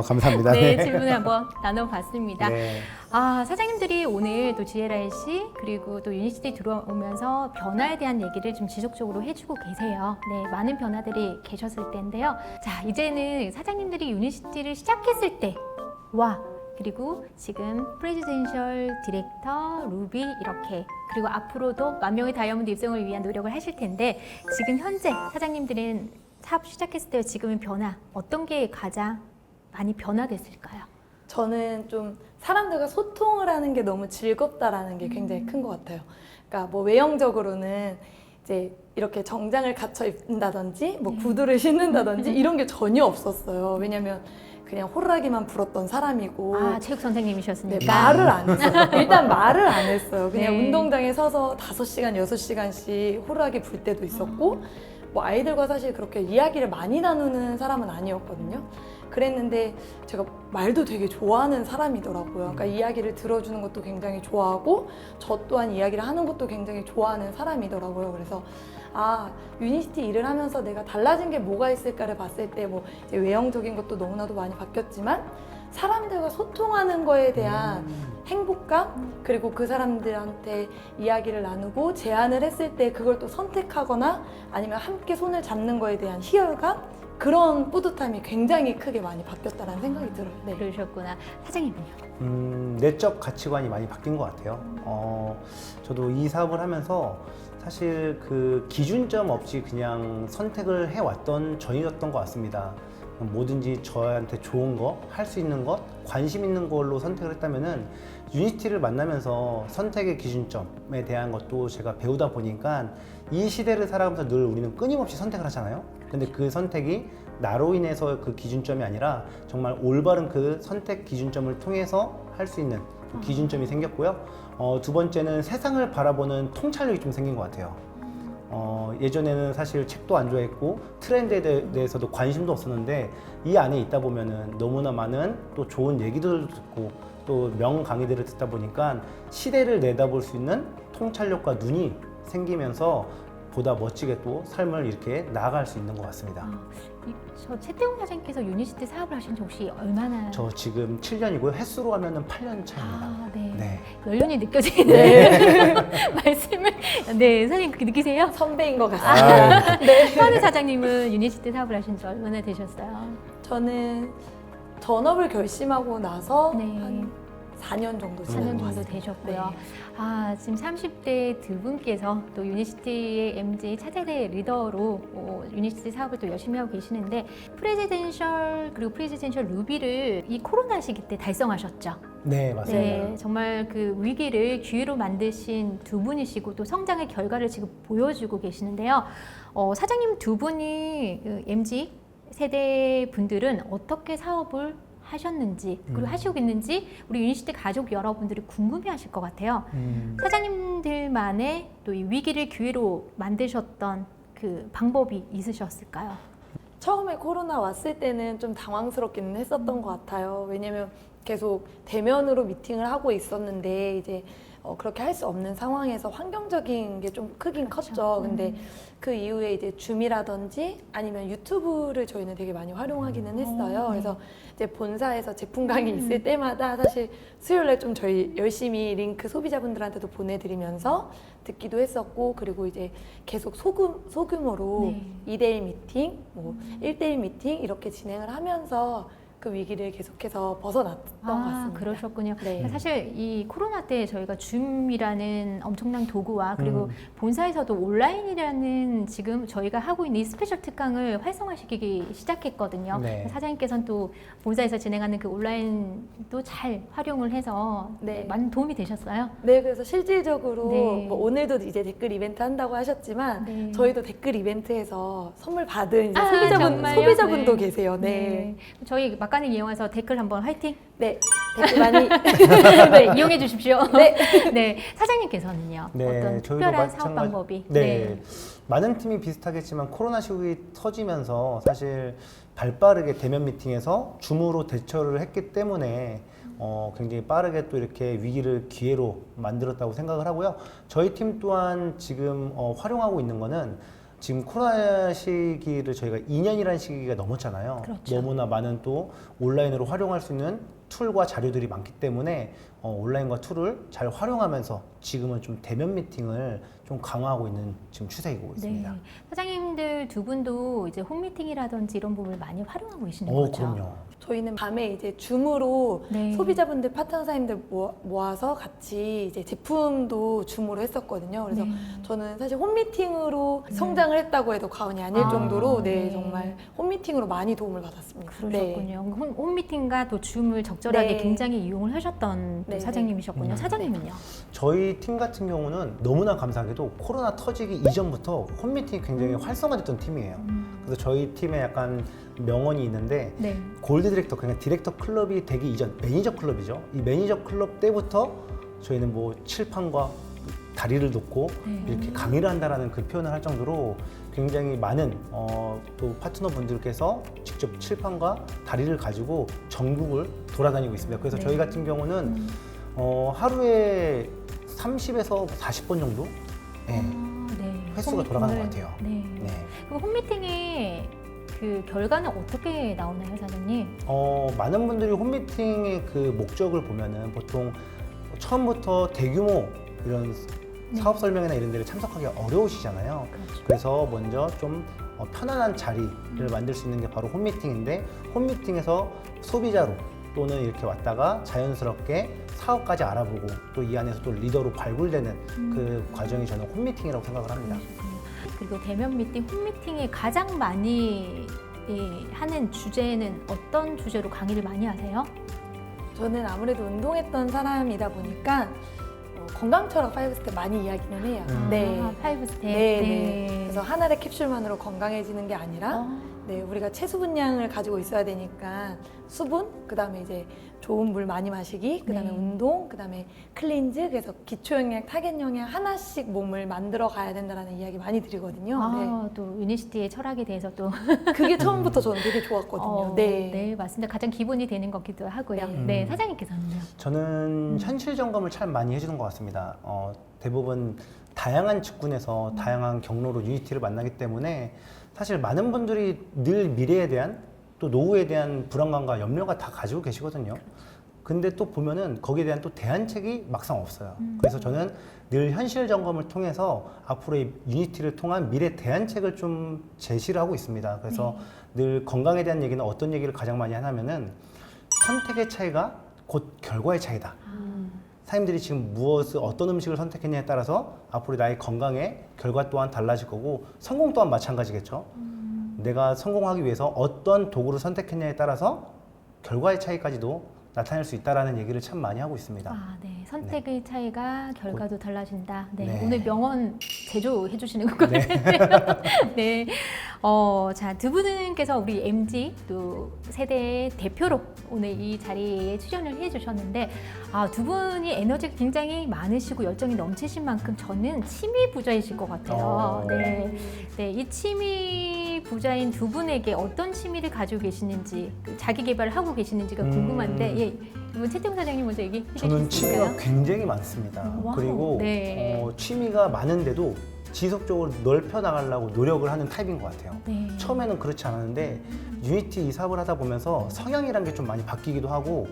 S3: 감사합니다.
S1: 네, 질문을 한번 나눠봤습니다.
S3: 네.
S1: 사장님들이 오늘 또 GLIC 그리고 또 유니시티 들어오면서 변화에 대한 얘기를 좀 지속적으로 해주고 계세요. 네, 많은 변화들이 계셨을 텐데요. 자, 이제는 사장님들이 유니시티를 시작했을 때와 그리고 지금 프레지덴셜 디렉터, 루비 이렇게 그리고 앞으로도 10,000명의 다이아몬드 입성을 위한 노력을 하실 텐데 지금 현재 사장님들은 사업 시작했을 때와 지금의 변화 어떤 게 가장 많이 변화됐을까요?
S2: 저는 좀 사람들과 소통을 하는 게 너무 즐겁다라는 게 굉장히 큰 것 같아요. 그러니까 뭐 외형적으로는 이제 이렇게 정장을 갖춰 입는다든지 뭐 구두를 신는다든지 이런 게 전혀 없었어요. 왜냐면 그냥 호루라기만 불었던 사람이고
S1: 체육 선생님이셨으니까.
S2: 네, 말을 안 했어요. 일단 말을 안 했어요. 그냥
S1: 네.
S2: 운동장에 서서 5시간, 6시간씩 호루라기 불 때도 있었고 뭐 아이들과 사실 그렇게 이야기를 많이 나누는 사람은 아니었거든요. 그랬는데 제가 말도 되게 좋아하는 사람이더라고요. 그러니까 이야기를 들어주는 것도 굉장히 좋아하고 저 또한 이야기를 하는 것도 굉장히 좋아하는 사람이더라고요. 그래서 유니시티 일을 하면서 내가 달라진 게 뭐가 있을까를 봤을 때 뭐 이제 외형적인 것도 너무나도 많이 바뀌었지만 사람들과 소통하는 거에 대한 행복감 그리고 그 사람들한테 이야기를 나누고 제안을 했을 때 그걸 또 선택하거나 아니면 함께 손을 잡는 거에 대한 희열감 그런 뿌듯함이 굉장히 크게 많이 바뀌었다는 생각이 들어요. 네.
S1: 그러셨구나. 사장님은요?
S3: 내적 가치관이 많이 바뀐 것 같아요. 저도 이 사업을 하면서 사실 그 기준점 없이 그냥 선택을 해왔던 전이었던 것 같습니다. 뭐든지 저한테 좋은 거, 할 수 있는 것, 관심 있는 걸로 선택을 했다면은 유니티를 만나면서 선택의 기준점에 대한 것도 제가 배우다 보니까 이 시대를 살아가면서 늘 우리는 끊임없이 선택을 하잖아요. 근데 그 선택이 나로 인해서 그 기준점이 아니라 정말 올바른 그 선택 기준점을 통해서 할 수 있는 그 기준점이 생겼고요. 두 번째는 세상을 바라보는 통찰력이 좀 생긴 것 같아요. 예전에는 사실 책도 안 좋아했고 트렌드에 대해서도 관심도 없었는데 이 안에 있다 보면은 너무나 많은 또 좋은 얘기들도 듣고 또 명 강의들을 듣다 보니까 시대를 내다볼 수 있는 통찰력과 눈이 생기면서 보다 멋지게 또 삶을 이렇게 나아갈 수 있는 것 같습니다.
S1: 저 최태웅 사장님께서 유니시티 사업을 하신 지 혹시 얼마나?
S3: 저 지금 7년이고요. 횟수로 하면은 8년 차입니다.
S1: 네.
S3: 네.
S1: 연륜이 느껴지는 말씀을 사장님 그렇게 느끼세요?
S2: 선배인 것 같습니다.
S1: 서은우 사장님은 유니시티 사업을 하신 지 얼마나 되셨어요?
S2: 저는 전업을 결심하고 나서
S1: 네.
S2: 한 4년 정도
S1: 4년
S2: 지난 것
S1: 정도
S2: 같습니다.
S1: 되셨고요.
S2: 네.
S1: 지금 30대 두 분께서 또 유니시티의 MJ 차세대 리더로 유니시티 사업을 또 열심히 하고 계시는데 프레지덴셜 그리고 프레지덴셜 루비를 이 코로나 시기 때 달성하셨죠.
S3: 네, 맞습니다.
S1: 네, 정말 그 위기를 기회로 만드신 두 분이시고 또 성장의 결과를 지금 보여주고 계시는데요. 사장님 두 분이 그 MZ 세대 분들은 어떻게 사업을 하셨는지 그리고 하시고 있는지 우리 유니시티 가족 여러분들이 궁금해하실 것 같아요. 사장님들만의 또 이 위기를 기회로 만드셨던 그 방법이 있으셨을까요?
S2: 처음에 코로나 왔을 때는 좀 당황스럽기는 했었던 것 같아요. 왜냐면 계속 대면으로 미팅을 하고 있었는데 이제 그렇게 할 수 없는 상황에서 환경적인 게 좀 크긴 컸죠. 근데 그 이후에 이제 줌이라든지 아니면 유튜브를 저희는 되게 많이 활용하기는 했어요. 그래서 이제 본사에서 제품 강의 있을 때마다 사실 수요일에 좀 저희 열심히 링크 소비자분들한테도 보내드리면서 듣기도 했었고, 그리고 이제 계속 소규모로
S1: 네.
S2: 2대1 미팅, 뭐 1대1 미팅 이렇게 진행을 하면서 그 위기를 계속해서 벗어났던 것 같습니다.
S1: 그러셨군요.
S2: 네.
S1: 사실 이 코로나 때 저희가 줌이라는 엄청난 도구와 그리고 본사에서도 온라인이라는 지금 저희가 하고 있는 이 스페셜 특강을 활성화시키기 시작했거든요.
S3: 네.
S1: 사장님께서는 또 본사에서 진행하는 그 온라인도 잘 활용을 해서
S2: 네.
S1: 많은 도움이 되셨어요?
S2: 네, 그래서 실질적으로
S1: 네.
S2: 뭐 오늘도 이제 댓글 이벤트 한다고 하셨지만
S1: 네.
S2: 저희도 댓글 이벤트에서 선물 받은 이제
S1: 정말요?
S2: 소비자분도
S1: 네.
S2: 계세요. 네.
S1: 저희 막간을 이용해서 댓글 한번 화이팅!
S2: 네, 댓글 많이
S1: 네, 이용해 주십시오.
S2: 네.
S1: 네, 사장님께서는요?
S3: 네,
S1: 어떤
S3: 저희도
S1: 특별한 사업
S3: 마찬가지-
S1: 방법이?
S3: 네. 많은 팀이 비슷하겠지만 코로나 시국이 터지면서 사실 발빠르게 대면 미팅에서 줌으로 대처를 했기 때문에 굉장히 빠르게 또 이렇게 위기를 기회로 만들었다고 생각을 하고요. 저희 팀 또한 지금 활용하고 있는 거는 지금 코로나 시기를 저희가 2년이라는 시기가 넘었잖아요.
S1: 그렇죠.
S3: 너무나 많은 또 온라인으로 활용할 수 있는 툴과 자료들이 많기 때문에 온라인과 툴을 잘 활용하면서 지금은 좀 대면 미팅을 좀 강화하고 있는 지금 추세이고 있습니다.
S1: 네. 사장님들 두 분도 이제 홈미팅이라든지 이런 부분을 많이 활용하고 계시는 거죠?
S3: 그럼요.
S2: 저희는 밤에 이제 줌으로
S1: 네.
S2: 소비자분들 파트너사님들 모아서 같이 이제 제품도 줌으로 했었거든요. 그래서
S1: 네.
S2: 저는 사실 홈미팅으로 성장을 했다고 해도 과언이 아닐 정도로
S1: 네.
S2: 정말 홈미팅으로 많이 도움을 받았습니다.
S1: 그러셨군요. 홈미팅과 또 줌을 적절하게
S2: 네.
S1: 굉장히 이용을 하셨던 또
S2: 네,
S1: 사장님이셨군요. 사장님은요?
S3: 저희 팀 같은 경우는 너무나 감사하게도 코로나 터지기 이전부터 홈미팅이 굉장히 활성화됐던 팀이에요. 그래서 저희 팀에 약간 명언이 있는데
S1: 네.
S3: 골드 디렉터, 그러니까 디렉터 클럽이 되기 이전 매니저 클럽이죠. 이 매니저 클럽 때부터 저희는 뭐 칠판과 다리를 놓고
S1: 네.
S3: 이렇게 강의를 한다라는 그 표현을 할 정도로 굉장히 많은 또 파트너 분들께서 직접 칠판과 다리를 가지고 전국을 돌아다니고 있습니다. 그래서
S1: 네.
S3: 저희 같은 경우는 하루에 30에서 40번 정도 네,
S1: 네.
S3: 횟수가 돌아가는 것
S1: 홈미팅을-
S3: 같아요.
S1: 네.
S3: 네.
S1: 그 홈미팅의 그 결과는 어떻게 나오나요, 사장님?
S3: 많은 분들이 홈미팅의 그 목적을 보면은 보통 처음부터 대규모 이런
S1: 네.
S3: 사업 설명회나 이런 데를 참석하기 어려우시잖아요.
S1: 그렇죠.
S3: 그래서 먼저 좀 편안한 자리를 만들 수 있는 게 바로 홈미팅인데 홈미팅에서 소비자로 또는 이렇게 왔다가 자연스럽게 사업까지 알아보고 또 이 안에서 또 리더로 발굴되는 그 과정이 저는 홈미팅이라고 생각을 합니다.
S1: 그리고 대면 미팅, 홈 미팅에 가장 많이 하는 주제는 어떤 주제로 강의를 많이 하세요?
S2: 저는 아무래도 운동했던 사람이다 보니까 건강 철학 5스텝 많이 이야기는 해요. 네.
S1: 5스텝.
S2: 네. 그래서 하나의 캡슐만으로 건강해지는 게 아니라 네, 우리가 체수분량을 가지고 있어야 되니까 수분, 그다음에 이제 좋은 물 많이 마시기, 그다음에
S1: 네.
S2: 운동, 그다음에 클린즈, 그래서 기초영양, 타겟영양 하나씩 몸을 만들어 가야 된다는 이야기 많이 드리거든요.
S1: 또 유니시티의 철학에 대해서 또
S2: 네. 그게 처음부터 저는 되게 좋았거든요.
S1: 네, 맞습니다. 가장 기본이 되는 거기도 하고요. 네, 사장님께서는요?
S3: 저는 현실 점검을 참 많이 해주는 것 같습니다. 대부분 다양한 직군에서 다양한 경로로 유니티를 만나기 때문에 사실 많은 분들이 늘 미래에 대한 또 노후에 대한 불안감과 염려가 다 가지고 계시거든요. 근데 또 보면은 거기에 대한 또 대안책이 막상 없어요. 그래서 저는 늘 현실 점검을 통해서 앞으로의 유니티를 통한 미래 대안책을 좀 제시를 하고 있습니다. 그래서 늘 건강에 대한 얘기는 어떤 얘기를 가장 많이 하냐면은 선택의 차이가 곧 결과의 차이다. 사람들이 지금 무엇을 어떤 음식을 선택했냐에 따라서 앞으로 나의 건강의 결과 또한 달라질 거고 성공 또한 마찬가지겠죠. 내가 성공하기 위해서 어떤 도구를 선택했냐에 따라서 결과의 차이까지도 나타낼 수 있다라는 얘기를 참 많이 하고 있습니다.
S1: 네. 선택의 차이가 결과도 달라진다. 네.
S3: 네.
S1: 오늘 명언 제조해 주시는 것 같아요. 네. 자, 두 분께서 우리 MZ 또 세대의 대표로 오늘 이 자리에 출연을 해 주셨는데, 두 분이 에너지가 굉장히 많으시고 열정이 넘치신 만큼 저는 취미 부자이실 것 같아요. 네. 네. 이 취미 부자인 두 분에게 어떤 취미를 가지고 계시는지, 자기 개발을 하고 계시는지가 궁금한데, 예. 이번 채팅 사장님 먼저 얘기해
S3: 저는
S1: 주실까요?
S3: 취미가 굉장히 많습니다.
S1: 와우,
S3: 그리고
S1: 네.
S3: 취미가 많은데도 지속적으로 넓혀 나가려고 노력을 하는 타입인 것 같아요.
S1: 네.
S3: 처음에는 그렇지 않았는데 유니티 이 사업을 하다 보면서 성향이란 게 좀 많이 바뀌기도 하고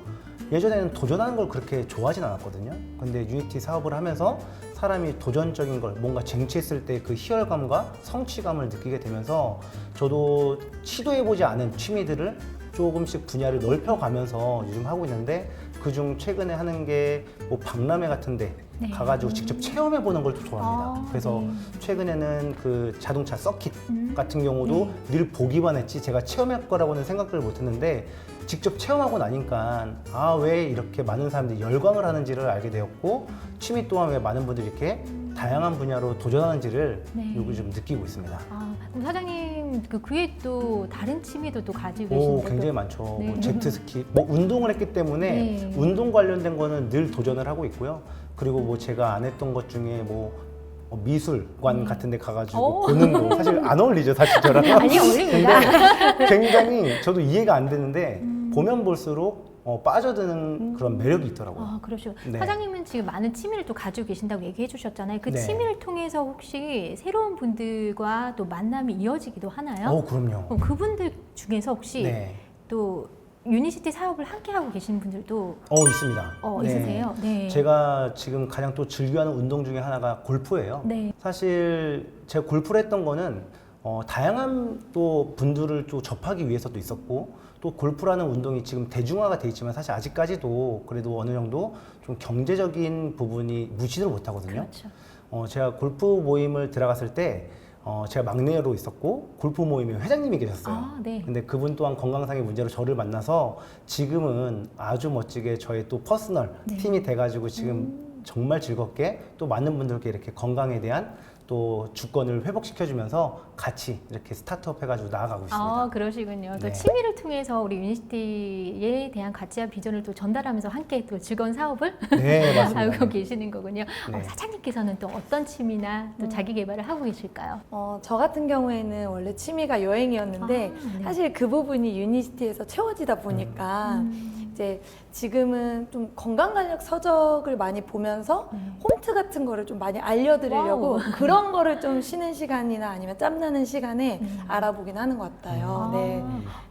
S3: 예전에는 도전하는 걸 그렇게 좋아하진 않았거든요. 근데 유니티 사업을 하면서 사람이 도전적인 걸 뭔가 쟁취했을 때 그 희열감과 성취감을 느끼게 되면서 저도 시도해보지 않은 취미들을 조금씩 분야를 넓혀가면서 요즘 하고 있는데 그중 최근에 하는 게 뭐 박람회 같은데
S1: 네.
S3: 가가지고 직접 체험해보는 걸 또 좋아합니다. 그래서
S1: 네.
S3: 최근에는 그 자동차 서킷 같은 경우도 늘 보기만 했지 제가 체험할 거라고는 생각을 못했는데 직접 체험하고 나니까 왜 이렇게 많은 사람들이 열광을 하는지를 알게 되었고 취미 또한 왜 많은 분들이 이렇게 다양한 분야로 도전하는지를 요즘 느끼고 있습니다.
S1: 그럼 사장님 그 외에 또 다른 취미도 또 가지고 계신데
S3: 굉장히 많죠.
S1: 네.
S3: 뭐 제트스키, 뭐 운동을 했기 때문에
S1: 네.
S3: 운동 관련된 거는 늘 도전을 하고 있고요. 그리고 뭐 제가 안 했던 것 중에 뭐 미술관 같은 데 가가지고 보는 거 사실 안 어울리죠, 사실 저랑.
S1: 아니 어울립니다.
S3: 굉장히 저도 이해가 안 되는데 보면 볼수록 빠져드는 그런 매력이 있더라고요.
S1: 그러시고
S3: 네.
S1: 사장님은 지금 많은 취미를 또 가지고 계신다고 얘기해 주셨잖아요. 그
S3: 네.
S1: 취미를 통해서 혹시 새로운 분들과 또 만남이 이어지기도 하나요?
S3: 그럼요.
S1: 그럼 그분들 중에서 혹시
S3: 네.
S1: 또 유니시티 사업을 함께 하고 계시는 분들도
S3: 있습니다. 네.
S1: 있으세요? 네.
S3: 제가 지금 가장 또 즐겨하는 운동 중에 하나가 골프예요.
S1: 네.
S3: 사실 제가 골프를 했던 거는 다양한 또 분들을 또 접하기 위해서도 있었고 또 골프라는 운동이 지금 대중화가 돼 있지만 사실 아직까지도 그래도 어느 정도 좀 경제적인 부분이 무시를 못하거든요.
S1: 그렇죠.
S3: 제가 골프 모임을 들어갔을 때 제가 막내로 있었고 골프 모임의 회장님이 계셨어요.
S1: 네.
S3: 근데 그분 또한 건강상의 문제로 저를 만나서 지금은 아주 멋지게 저의 또 퍼스널 팀이 돼가지고 지금 정말 즐겁게 또 많은 분들께 이렇게 건강에 대한 또 주권을 회복시켜주면서 같이 이렇게 스타트업 해가지고 나아가고 있습니다.
S1: 그러시군요. 또
S3: 네.
S1: 취미를 통해서 우리 유니시티에 대한 가치와 비전을 또 전달하면서 함께 또 즐거운 사업을
S3: 네, 맞습니다.
S1: 하고 계시는 거군요.
S3: 네.
S1: 사장님께서는 또 어떤 취미나 또 자기 개발을 하고 계실까요?
S2: 저 같은 경우에는 원래 취미가 여행이었는데
S1: 네.
S2: 사실 그 부분이 유니시티에서 채워지다 보니까 이제 지금은 좀 건강관련 서적을 많이 보면서 홈트 같은 거를 좀 많이 알려드리려고
S1: 와우.
S2: 그런 거를 좀 쉬는 시간이나 아니면 짬나는 시간에 알아보긴 하는 것 같아요. 네.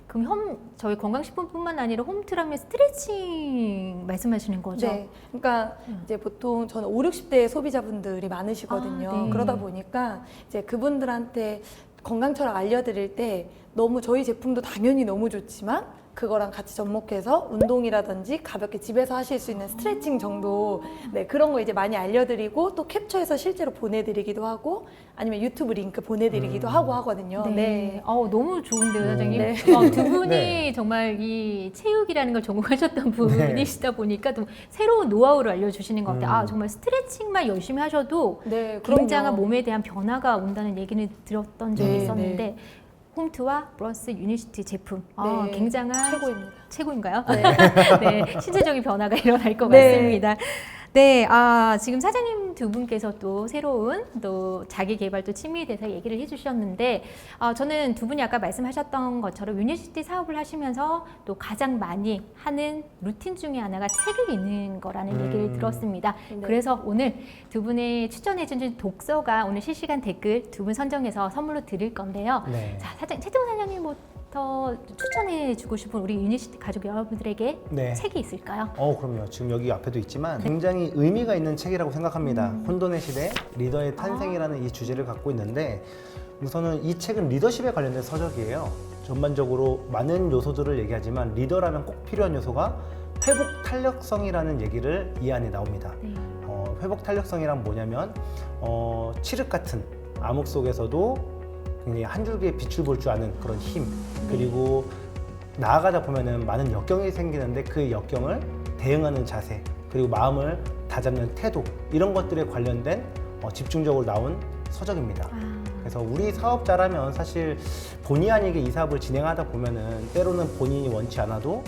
S1: 그럼 저희 건강식품뿐만 아니라 홈트라면 스트레칭 말씀하시는 거죠?
S2: 네. 그러니까 이제 보통 저는 5, 60대 소비자분들이 많으시거든요.
S1: 네.
S2: 그러다 보니까 이제 그분들한테 건강 철학 알려드릴 때 너무 저희 제품도 당연히 너무 좋지만 그거랑 같이 접목해서 운동이라든지 가볍게 집에서 하실 수 있는 스트레칭 정도 네, 그런 거 이제 많이 알려드리고 또 캡처해서 실제로 보내드리기도 하고 아니면 유튜브 링크 보내드리기도 하고 하거든요. 네.
S1: 너무 좋은데요, 사장님.
S2: 네.
S1: 두 분이
S3: 네.
S1: 정말 이 체육이라는 걸 전공하셨던 분이시다 보니까 또 새로운 노하우를 알려주시는 것 같아요. 정말 스트레칭만 열심히 하셔도
S2: 네,
S1: 굉장한
S2: 그럼요.
S1: 몸에 대한 변화가 온다는 얘기는 들었던 적이
S2: 네,
S1: 있었는데 홈트와 플러스 유니시티 제품
S2: 네,
S1: 굉장한
S2: 최고입니다.
S1: 최고인가요? 네, 신체적인 변화가 일어날 것
S2: 네.
S1: 같습니다. 네, 지금 사장님 두 분께서 또 새로운 또 자기 개발 또 취미에 대해서 얘기를 해주셨는데, 저는 두 분이 아까 말씀하셨던 것처럼 유니시티 사업을 하시면서 또 가장 많이 하는 루틴 중에 하나가 책을 읽는 거라는 얘기를 들었습니다.
S2: 네.
S1: 그래서 오늘 두 분의 추천해주신 독서가 오늘 실시간 댓글 두 분 선정해서 선물로 드릴 건데요.
S3: 네.
S1: 자, 최태원 사장님부터 추천해주고 싶은 우리 유니시티 가족 여러분들에게
S3: 네.
S1: 책이 있을까요?
S3: 그럼요. 지금 여기 앞에도 있지만 굉장히 의미가 있는 책이라고 생각합니다. 혼돈의 시대, 리더의 탄생이라는 이 주제를 갖고 있는데 우선은 이 책은 리더십에 관련된 서적이에요. 전반적으로 많은 요소들을 얘기하지만 리더라면 꼭 필요한 요소가 회복 탄력성이라는 얘기를 이 안에 나옵니다.
S1: 네.
S3: 회복 탄력성이란 뭐냐면 칠흑 같은 암흑 속에서도 굉장히 한 줄기의 빛을 볼 줄 아는 그런 힘, 그리고 나아가다 보면은 많은 역경이 생기는데 그 역경을 대응하는 자세, 그리고 마음을 다잡는 태도, 이런 것들에 관련된 집중적으로 나온 서적입니다. 그래서 우리 사업자라면 사실 본의 아니게 이 사업을 진행하다 보면은 때로는 본인이 원치 않아도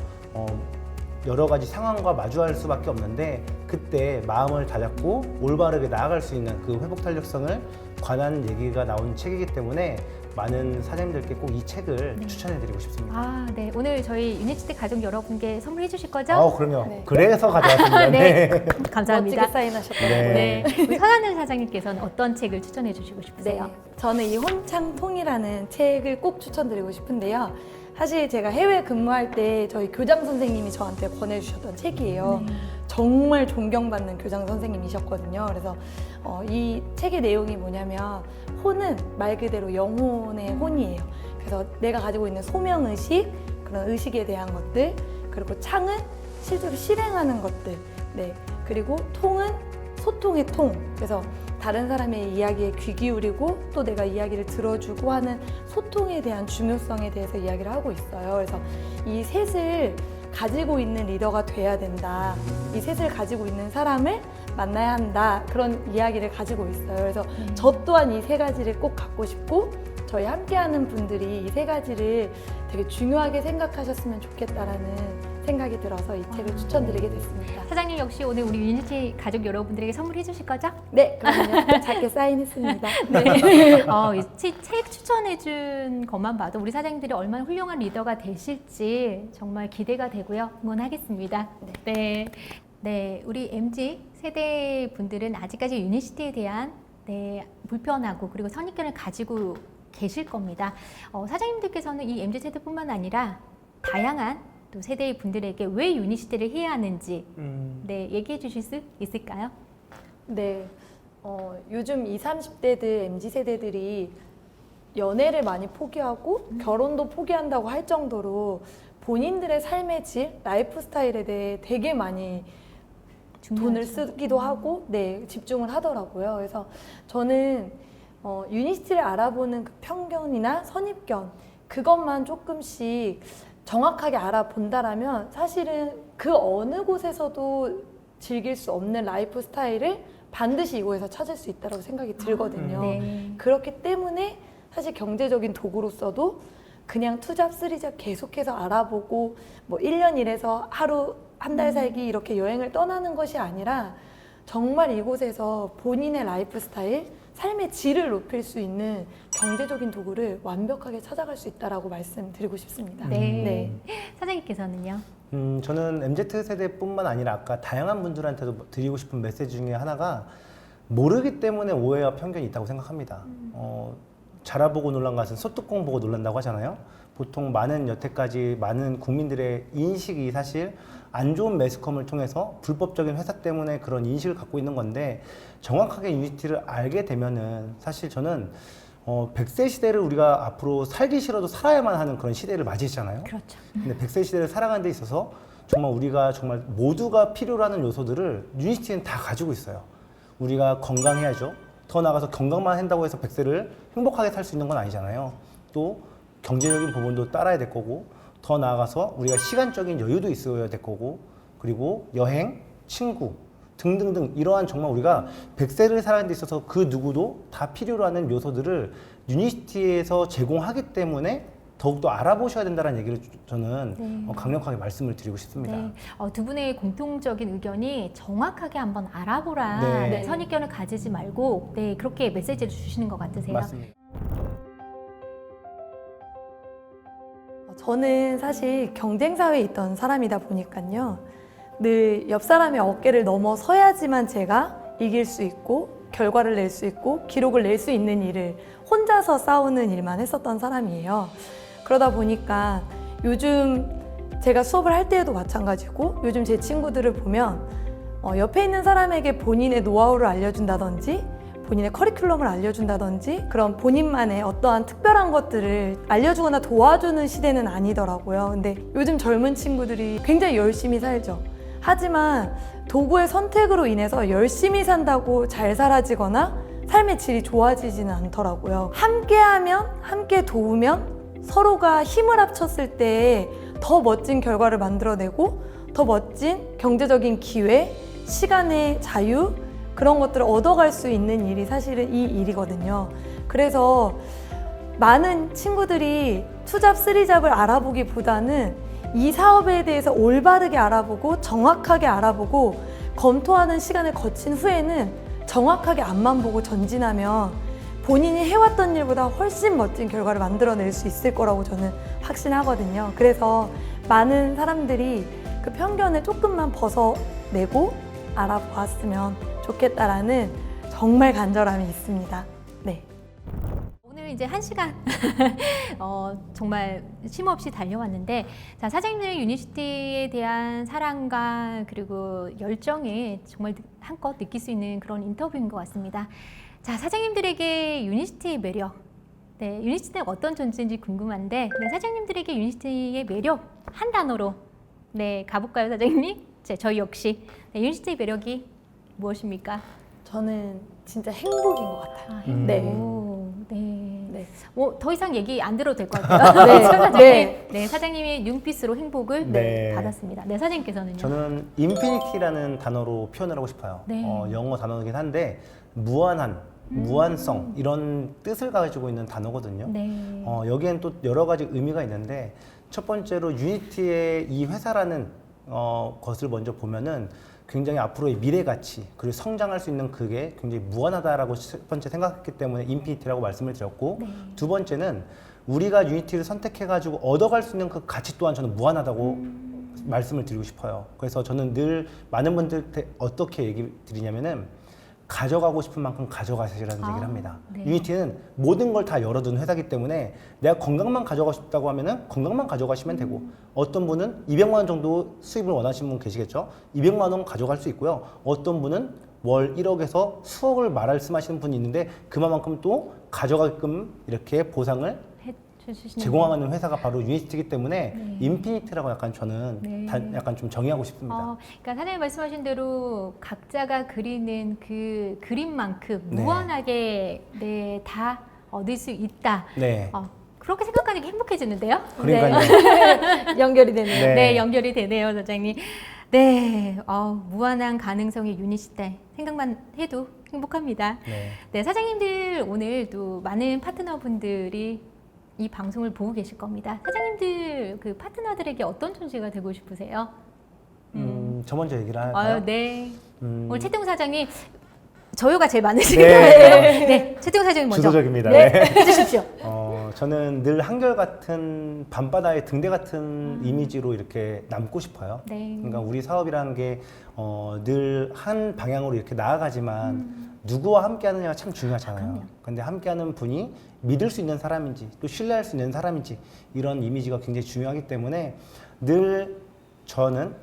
S3: 여러 가지 상황과 마주할 수밖에 없는데 그때 마음을 다잡고 올바르게 나아갈 수 있는 그 회복 탄력성을 관한 얘기가 나온 책이기 때문에 많은 사장님들께 꼭 이 책을 추천해드리고 싶습니다.
S1: 네. 오늘 저희 유니시티 가족 여러분께 선물해 주실 거죠?
S3: 그럼요.
S2: 네.
S3: 그래서 가져왔습니다.
S1: 네.
S3: 네.
S1: 감사합니다.
S2: 멋지게 사인하셨더라고요.
S3: 네.
S1: 우리 서하늘 사장님께서는 어떤 책을 추천해 주시고 싶으세요?
S2: 네, 저는 이 혼창통이라는 책을 꼭 추천드리고 싶은데요. 사실 제가 해외 근무할 때 저희 교장 선생님이 저한테 권해주셨던 책이에요. 정말 존경받는 교장 선생님이셨거든요. 그래서 이 책의 내용이 뭐냐면 혼은 말 그대로 영혼의 혼이에요. 그래서 내가 가지고 있는 소명의식, 그런 의식에 대한 것들, 그리고 창은 실제로 실행하는 것들, 네, 그리고 통은 소통의 통. 그래서 다른 사람의 이야기에 귀 기울이고 또 내가 이야기를 들어주고 하는 소통에 대한 중요성에 대해서 이야기를 하고 있어요. 그래서 이 셋을 가지고 있는 리더가 돼야 된다. 이 셋을 가지고 있는 사람을 만나야 한다. 그런 이야기를 가지고 있어요. 그래서 저 또한 이 세 가지를 꼭 갖고 싶고 저희 함께하는 분들이 이 세 가지를 되게 중요하게 생각하셨으면 좋겠다라는 생각이 들어서 이 책을 추천드리게 됐습니다.
S1: 사장님 역시 오늘 우리 유니티 가족 여러분들에게 선물해 주실 거죠?
S2: 네, 그럼요. 작게 사인했습니다.
S1: 네. 이 책 추천해 준 것만 봐도 우리 사장님들이 얼마나 훌륭한 리더가 되실지 정말 기대가 되고요. 응원하겠습니다. 네. 네, 우리 MZ 세대 분들은 아직까지 유니시티에 대한 불편하고 그리고 선입견을 가지고 계실 겁니다. 사장님들께서는 이 MZ 세대뿐만 아니라 다양한 또 세대의 분들에게 왜 유니시티를 해야 하는지 얘기해 주실 수 있을까요?
S2: 네, 요즘 20, 30대들, MZ세대들이 연애를 많이 포기하고 결혼도 포기한다고 할 정도로 본인들의 삶의 질, 라이프 스타일에 대해 되게 많이 돈을 쓰기도 하고 집중을 하더라고요. 그래서 저는 유니시티를 알아보는 그 편견이나 선입견 그것만 조금씩 정확하게 알아본다라면 사실은 그 어느 곳에서도 즐길 수 없는 라이프 스타일을 반드시 이곳에서 찾을 수 있다고 생각이 들거든요. 그렇기 때문에 사실 경제적인 도구로서도 그냥 투잡, 쓰리잡 계속해서 알아보고 뭐 1년 일해서 하루 한 달 살기 이렇게 여행을 떠나는 것이 아니라 정말 이곳에서 본인의 라이프 스타일, 삶의 질을 높일 수 있는 경제적인 도구를 완벽하게 찾아갈 수 있다라고 말씀드리고 싶습니다.
S1: 네. 사장님께서는요?
S3: 저는 MZ세대뿐만 아니라 아까 다양한 분들한테도 드리고 싶은 메시지 중에 하나가 모르기 때문에 오해와 편견이 있다고 생각합니다. 자라보고 놀란 것은 소뚜껑 보고 놀란다고 하잖아요. 보통 여태까지 많은 국민들의 인식이 사실 안 좋은 매스컴을 통해서 불법적인 회사 때문에 그런 인식을 갖고 있는 건데 정확하게 유니티를 알게 되면은 사실 저는 100세 시대를 우리가 앞으로 살기 싫어도 살아야만 하는 그런 시대를 맞이했잖아요.
S1: 그렇죠.
S3: 근데 100세 시대를 살아가는 데 있어서 정말 우리가 정말 모두가 필요로 하는 요소들을 유니스티는 다 가지고 있어요. 우리가 건강해야죠. 더 나아가서 건강만 한다고 해서 100세를 행복하게 살 수 있는 건 아니잖아요. 또 경제적인 부분도 따라야 될 거고, 더 나아가서 우리가 시간적인 여유도 있어야 될 거고, 그리고 여행, 친구 등등등 이러한 정말 우리가 100세를 살아가는 데 있어서 그 누구도 다 필요로 하는 요소들을 유니스티에서 제공하기 때문에 더욱더 알아보셔야 된다는 얘기를 저는 강력하게 말씀을 드리고 싶습니다.
S1: 네. 두 분의 공통적인 의견이 정확하게 한번 알아보라.
S3: 네.
S1: 네, 선입견을 가지지 말고 그렇게 메시지를 주시는 것 같으세요.
S3: 맞습니다.
S2: 저는 사실 경쟁사회에 있던 사람이다 보니까요. 늘 옆 사람의 어깨를 넘어서야지만 제가 이길 수 있고 결과를 낼 수 있고 기록을 낼 수 있는 일을 혼자서 싸우는 일만 했었던 사람이에요. 그러다 보니까 요즘 제가 수업을 할 때에도 마찬가지고 요즘 제 친구들을 보면 옆에 있는 사람에게 본인의 노하우를 알려준다든지 본인의 커리큘럼을 알려준다든지 그런 본인만의 어떠한 특별한 것들을 알려주거나 도와주는 시대는 아니더라고요. 근데 요즘 젊은 친구들이 굉장히 열심히 살죠. 하지만 도구의 선택으로 인해서 열심히 산다고 잘 살아지거나 삶의 질이 좋아지지는 않더라고요. 함께하면, 함께 도우면 서로가 힘을 합쳤을 때 더 멋진 결과를 만들어내고 더 멋진 경제적인 기회, 시간의 자유 그런 것들을 얻어갈 수 있는 일이 사실은 이 일이거든요. 그래서 많은 친구들이 투잡, 쓰리잡을 알아보기보다는 이 사업에 대해서 올바르게 알아보고 정확하게 알아보고 검토하는 시간을 거친 후에는 정확하게 앞만 보고 전진하면 본인이 해왔던 일보다 훨씬 멋진 결과를 만들어낼 수 있을 거라고 저는 확신하거든요. 그래서 많은 사람들이 그 편견을 조금만 벗어내고 알아보았으면 좋겠다라는 정말 간절함이 있습니다. 네.
S1: 오늘 이제 1시간 정말 쉼없이 달려왔는데 자, 사장님들 유니시티에 대한 사랑과 그리고 열정에 정말 한껏 느낄 수 있는 그런 인터뷰인 것 같습니다. 자, 사장님들에게 유니시티의 매력, 네, 유니시티는 어떤 존재인지 궁금한데 네, 사장님들에게 유니시티의 매력 한 단어로 네, 가볼까요, 사장님? 저희 역시 네, 유니시티의 매력이 무엇입니까?
S2: 저는 진짜 행복인 것 같아요.
S1: 네.
S2: 네.
S1: 더 이상 얘기 안 들어도 될 것 같아요. 네, 사장님.
S2: 네.
S1: 네, 사장님의 눈빛으로 행복을
S3: 네.
S1: 받았습니다. 네, 사장님께서는요?
S3: 저는 인피니티라는 단어로 표현을 하고 싶어요.
S1: 네.
S3: 영어 단어이긴 한데 무한한, 무한성 이런 뜻을 가지고 있는 단어거든요.
S1: 네.
S3: 여기엔 또 여러 가지 의미가 있는데 첫 번째로 유니티의 이 회사라는 것을 먼저 보면은 굉장히 앞으로의 미래 가치 그리고 성장할 수 있는 그게 굉장히 무한하다라고 첫 번째 생각했기 때문에 인피니티라고 말씀을 드렸고
S1: 네.
S3: 두 번째는 우리가 유니티를 선택해가지고 얻어갈 수 있는 그 가치 또한 저는 무한하다고 말씀을 드리고 싶어요. 그래서 저는 늘 많은 분들한테 어떻게 얘기 드리냐면은 가져가고 싶은 만큼 가져가시라는 얘기를 합니다.
S1: 네.
S3: 유니티는 모든 걸 다 열어둔 회사이기 때문에 내가 건강만 가져가고 싶다고 하면은 건강만 가져가시면 되고 어떤 분은 200만 원 정도 수입을 원하시는 분 계시겠죠? 200만 원 가져갈 수 있고요. 어떤 분은 월 1억에서 수억을 말씀하시는 분이 있는데 그만큼 또 가져가게끔 이렇게 보상을 제공하는 회사가 바로 유니티이기 때문에
S1: 네.
S3: 인피니티라고 약간 저는
S1: 네.
S3: 약간 좀 정의하고 싶습니다.
S1: 그러니까 사장님 말씀하신 대로 각자가 그리는 그 그림만큼
S3: 네.
S1: 무한하게 네, 다 얻을 수 있다.
S3: 네.
S1: 그렇게 생각하니까 행복해지는데요?
S3: 그러니까요.
S2: 연결이 되네요.
S3: 네.
S1: 네, 연결이 되네요, 사장님. 네, 무한한 가능성의 유니시대 생각만 해도 행복합니다.
S3: 네.
S1: 네, 사장님들 오늘도 많은 파트너분들이 이 방송을 보고 계실 겁니다. 사장님들 그 파트너들에게 어떤 존재가 되고 싶으세요?
S3: 저 먼저 얘기를 할까요?
S1: 네. 오늘 최태웅 사장님 저요가 제일 많으시기
S3: 네.
S1: 때문에 네, 최태웅 사장님 먼저
S3: 주도적입니다.
S1: 네,
S3: 네.
S1: 해주십시오.
S3: 저는 늘 한결같은 밤바다의 등대 같은 이미지로 이렇게 남고 싶어요.
S1: 네.
S3: 그러니까 우리 사업이라는 게 늘 한 방향으로 이렇게 나아가지만 누구와 함께 하느냐가 참 중요하잖아요.
S1: 그럼요.
S3: 근데 함께 하는 분이 믿을 수 있는 사람인지 또 신뢰할 수 있는 사람인지 이런 이미지가 굉장히 중요하기 때문에 늘 저는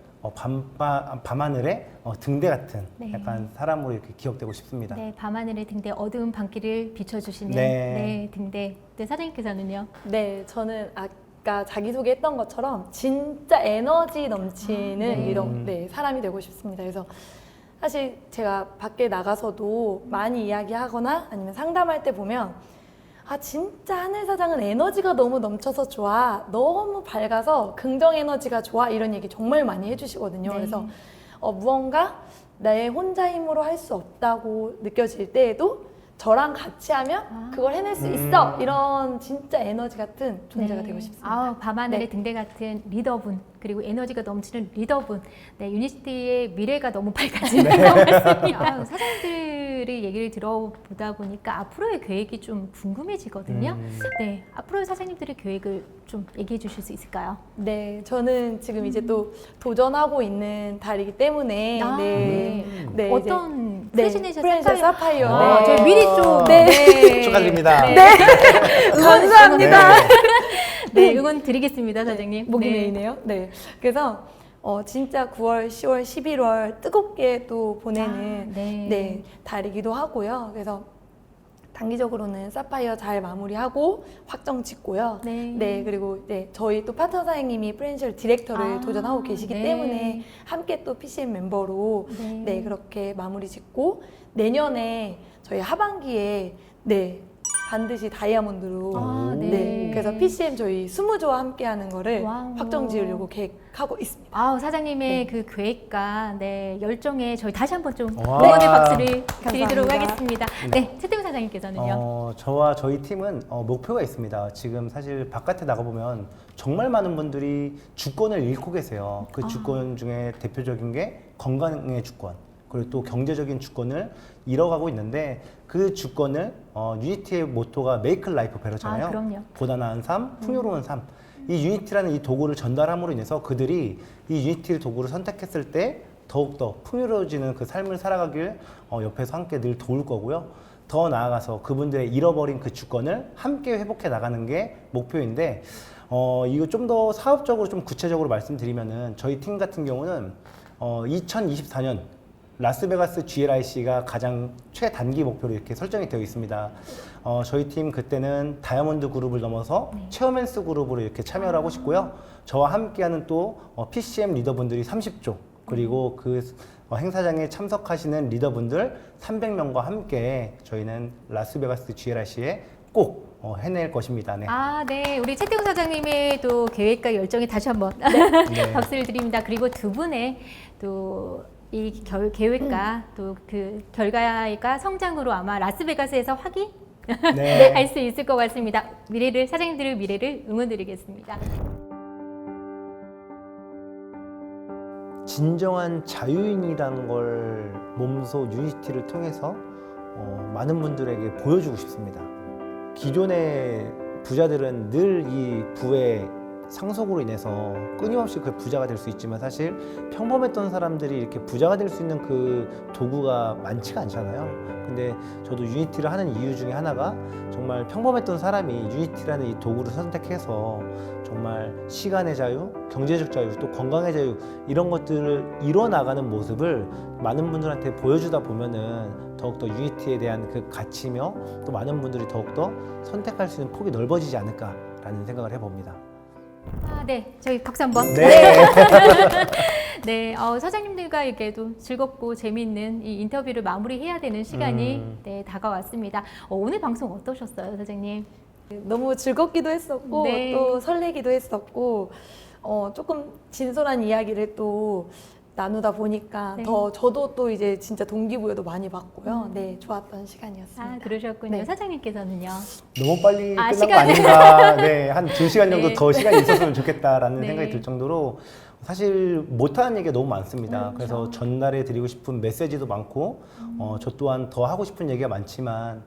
S3: 밤하늘의 등대 같은
S1: 네.
S3: 약간 사람으로 이렇게 기억되고 싶습니다.
S1: 네, 밤하늘의 등대 어두운 밤길을 비춰주시는
S3: 네.
S1: 네, 등대. 네, 사장님께서는요?
S2: 네, 저는 아까 자기소개했던 것처럼 진짜 에너지 넘치는
S1: 네.
S2: 이런 사람이 되고 싶습니다. 그래서 사실 제가 밖에 나가서도 많이 이야기하거나 아니면 상담할 때 보면 아 진짜 하늘 사장은 에너지가 너무 넘쳐서 좋아, 너무 밝아서 긍정 에너지가 좋아 이런 얘기 정말 많이 해주시거든요.
S1: 네.
S2: 그래서 무언가 내 혼자 힘으로 할 수 없다고 느껴질 때에도 저랑 같이 하면 그걸 해낼 수 있어 이런 진짜 에너지 같은 존재가
S1: 네.
S2: 되고 싶습니다.
S1: 아우, 밤하늘의
S2: 네.
S1: 등대 같은 리더분, 그리고 에너지가 넘치는 리더분. 네, 유니스티의 미래가 너무 밝아지는 것 같습니다. 아우, 사장님들의 얘기를 들어보다 보니까 앞으로의 계획이 좀 궁금해지거든요. 네, 앞으로의 사장님들의 계획을 좀 얘기해 주실 수 있을까요?
S2: 네, 저는 지금 이제 또 도전하고 있는 달이기 때문에
S1: 아, 네.
S2: 네,
S1: 어떤
S2: 이제
S1: 프레지네이션
S2: 프렌즈 사파이어
S1: 아,
S2: 네.
S1: 저희 미리 좀
S2: 네.
S3: 축하드립니다.
S1: 네.
S2: 감사합니다.
S1: 네, 응원 드리겠습니다, 사장님.
S2: 목이
S1: 네.
S2: 메이네요. 네, 그래서 진짜 9월, 10월, 11월 뜨겁게 또 보내는
S1: 네.
S2: 달이기도 하고요. 그래서 단기적으로는 사파이어 잘 마무리하고 확정 짓고요.
S1: 네.
S2: 그리고 저희 또 파트너 사장님이 프랜차이즈 디렉터를
S1: 아,
S2: 도전하고 계시기
S1: 네.
S2: 때문에 함께 또 PCM 멤버로
S1: 네.
S2: 그렇게 마무리 짓고 내년에 저희 하반기에 반드시 다이아몬드로
S1: 아, 네.
S2: 그래서 PCM 저희 20조와 함께 하는 거를
S1: 와우.
S2: 확정 지으려고 계획하고 있습니다.
S1: 아우, 사장님의 그 계획과 열정에 저희 다시 한번 좀
S3: 와.
S1: 응원의 박수를 드리도록
S2: 감사합니다.
S1: 하겠습니다. 네, 최태우 사장님께서는요?
S3: 저와 저희 팀은 목표가 있습니다. 지금 사실 바깥에 나가보면 정말 많은 분들이 주권을 잃고 계세요. 그 주권 중에 대표적인 게 건강의 주권, 그리고 또 경제적인 주권을 잃어가고 있는데 그 주권을 유니티의 모토가 Make Life Better잖아요.
S1: 아, 그럼요.
S3: 보다 나은 삶, 풍요로운 삶. 이 유니티라는 이 도구를 전달함으로 인해서 그들이 이 유니티 도구를 선택했을 때 더욱더 풍요로워지는 그 삶을 살아가길 옆에서 함께 늘 도울 거고요. 더 나아가서 그분들의 잃어버린 그 주권을 함께 회복해 나가는 게 목표인데 이거 좀 더 사업적으로 좀 구체적으로 말씀드리면은 저희 팀 같은 경우는 2024년 라스베가스 GLIC가 가장 최단기 목표로 이렇게 설정이 되어 있습니다. 저희 팀 그때는 다이아몬드 그룹을 넘어서 체어맨스 그룹으로 이렇게 참여를 하고 싶고요. 저와 함께하는 또 PCM 리더분들이 30조, 그리고 그 행사장에 참석하시는 리더분들 300명과 함께 저희는 라스베가스 GLIC에 꼭 해낼 것입니다. 네.
S1: 아, 네. 우리 최태우 사장님의 또 계획과 열정에 다시 한번
S3: 네.
S1: 박수를 드립니다. 그리고 두 분의 또 이 계획과 또 그 결과가 성장으로 아마 라스베가스에서 확인
S3: 네.
S1: 할 수 있을 것 같습니다. 사장님들의 미래를 응원드리겠습니다.
S3: 진정한 자유인이라는 걸 몸소 유니티를 통해서 많은 분들에게 보여주고 싶습니다. 기존의 부자들은 늘 이 부의 상속으로 인해서 끊임없이 그 부자가 될 수 있지만 사실 평범했던 사람들이 이렇게 부자가 될 수 있는 그 도구가 많지가 않잖아요. 근데 저도 유니티를 하는 이유 중에 하나가 정말 평범했던 사람이 유니티라는 이 도구를 선택해서 정말 시간의 자유, 경제적 자유, 또 건강의 자유 이런 것들을 이뤄나가는 모습을 많은 분들한테 보여주다 보면은 더욱더 유니티에 대한 그 가치며 또 많은 분들이 더욱더 선택할 수 있는 폭이 넓어지지 않을까라는 생각을 해봅니다.
S1: 아, 네. 저희 박수 한번.
S3: 네.
S1: 네, 사장님들과 이렇게도 즐겁고 재미있는 이 인터뷰를 마무리해야 되는 시간이 다가왔습니다. 오늘 방송 어떠셨어요, 사장님?
S2: 너무 즐겁기도 했었고
S1: 네.
S2: 또 설레기도 했었고 조금 진솔한 이야기를 또 나누다 보니까
S1: 네.
S2: 더 저도 또 이제 진짜 동기부여도 많이 받고요. 네, 좋았던 시간이었습니다.
S1: 아, 그러셨군요.
S2: 네.
S1: 사장님께서는요?
S3: 너무 빨리 끝난 거
S1: 시간을-
S3: 아닌가. 네, 한 2시간 정도
S1: 네.
S3: 더 시간이 있었으면 좋겠다라는
S1: 네.
S3: 생각이 들 정도로 사실 못하는 얘기가 너무 많습니다.
S1: 그렇죠.
S3: 그래서 전달해 드리고 싶은 메시지도 많고 저 또한 더 하고 싶은 얘기가 많지만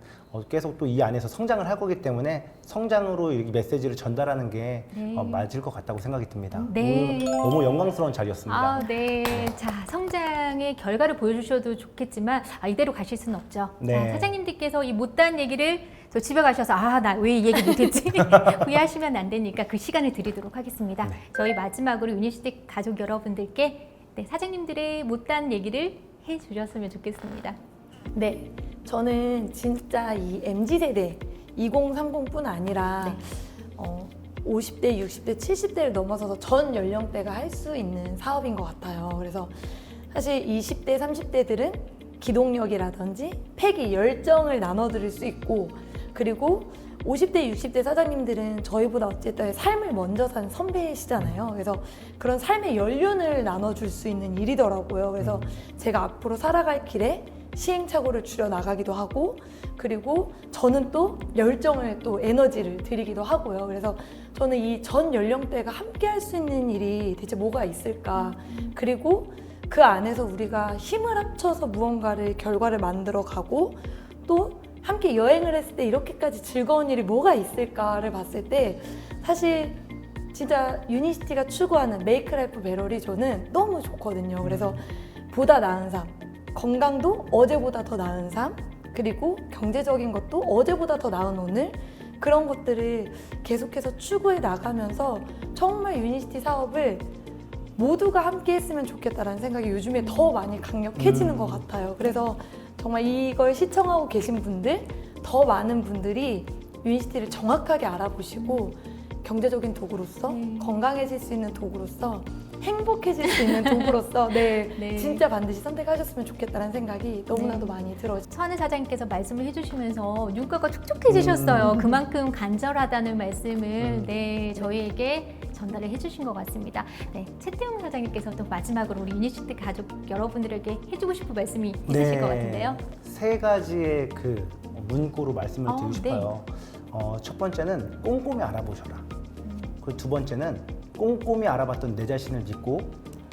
S3: 계속 또 이 안에서 성장을 할 거기 때문에 성장으로 이 메시지를 전달하는 게
S1: 네.
S3: 맞을 것 같다고 생각이 듭니다.
S1: 네.
S3: 오늘 너무 영광스러운 자리였습니다.
S1: 아, 네. 자, 성장의 결과를 보여주셔도 좋겠지만 이대로 가실 수는 없죠.
S3: 네.
S1: 자, 사장님들께서 이 못다한 얘기를 저 집에 가셔서 나 왜 이 얘기 못했지 후회하시면 안 되니까 그 시간을 드리도록 하겠습니다.
S3: 네.
S1: 저희 마지막으로 유니시티 가족 여러분들께 네, 사장님들의 못다한 얘기를 해주셨으면 좋겠습니다.
S2: 네, 저는 진짜 이 MZ세대 2030뿐 아니라
S1: 네.
S2: 50대, 60대, 70대를 넘어서서 전 연령대가 할 수 있는 사업인 것 같아요. 그래서 사실 20대, 30대들은 기동력이라든지 패기, 열정을 나눠드릴 수 있고, 그리고 50대, 60대 사장님들은 저희보다 어쨌든 삶을 먼저 산 선배시잖아요. 그래서 그런 삶의 연륜을 나눠줄 수 있는 일이더라고요. 그래서 제가 앞으로 살아갈 길에 시행착오를 줄여 나가기도 하고, 그리고 저는 또 열정을 또 에너지를 드리기도 하고요. 그래서 저는 이 전 연령대가 함께 할 수 있는 일이 대체 뭐가 있을까. 그리고 그 안에서 우리가 힘을 합쳐서 무언가를 결과를 만들어 가고, 또 함께 여행을 했을 때 이렇게까지 즐거운 일이 뭐가 있을까를 봤을 때 사실 진짜 유니시티가 추구하는 메이크 라이프 배럴이 저는 너무 좋거든요. 그래서 보다 나은 삶, 건강도 어제보다 더 나은 삶, 그리고 경제적인 것도 어제보다 더 나은 오늘, 그런 것들을 계속해서 추구해 나가면서 정말 유니시티 사업을 모두가 함께 했으면 좋겠다라는 생각이 요즘에 더 많이 강력해지는 것 같아요. 그래서 정말 이걸 시청하고 계신 분들, 더 많은 분들이 유니시티를 정확하게 알아보시고 경제적인 도구로서, 건강해질 수 있는 도구로서, 행복해질 수 있는 도구로서
S1: 네.
S2: 진짜 반드시 선택하셨으면 좋겠다는 생각이 너무나도 많이 들어요.
S1: 서하늘 사장님께서 말씀을 해주시면서 눈가가 촉촉해지셨어요. 그만큼 간절하다는 말씀을 네, 저희에게 전달을 해주신 것 같습니다. 네, 최태용 사장님께서 또 마지막으로 우리 유니시티 가족 여러분들에게 해주고 싶은 말씀이 있으실 것 같은데요.
S3: 세 가지의 그 문구로 말씀을 드리고 싶어요. 첫 번째는 꼼꼼히 알아보셔라. 그리고 두 번째는 꼼꼼히 알아봤던 내 자신을 믿고,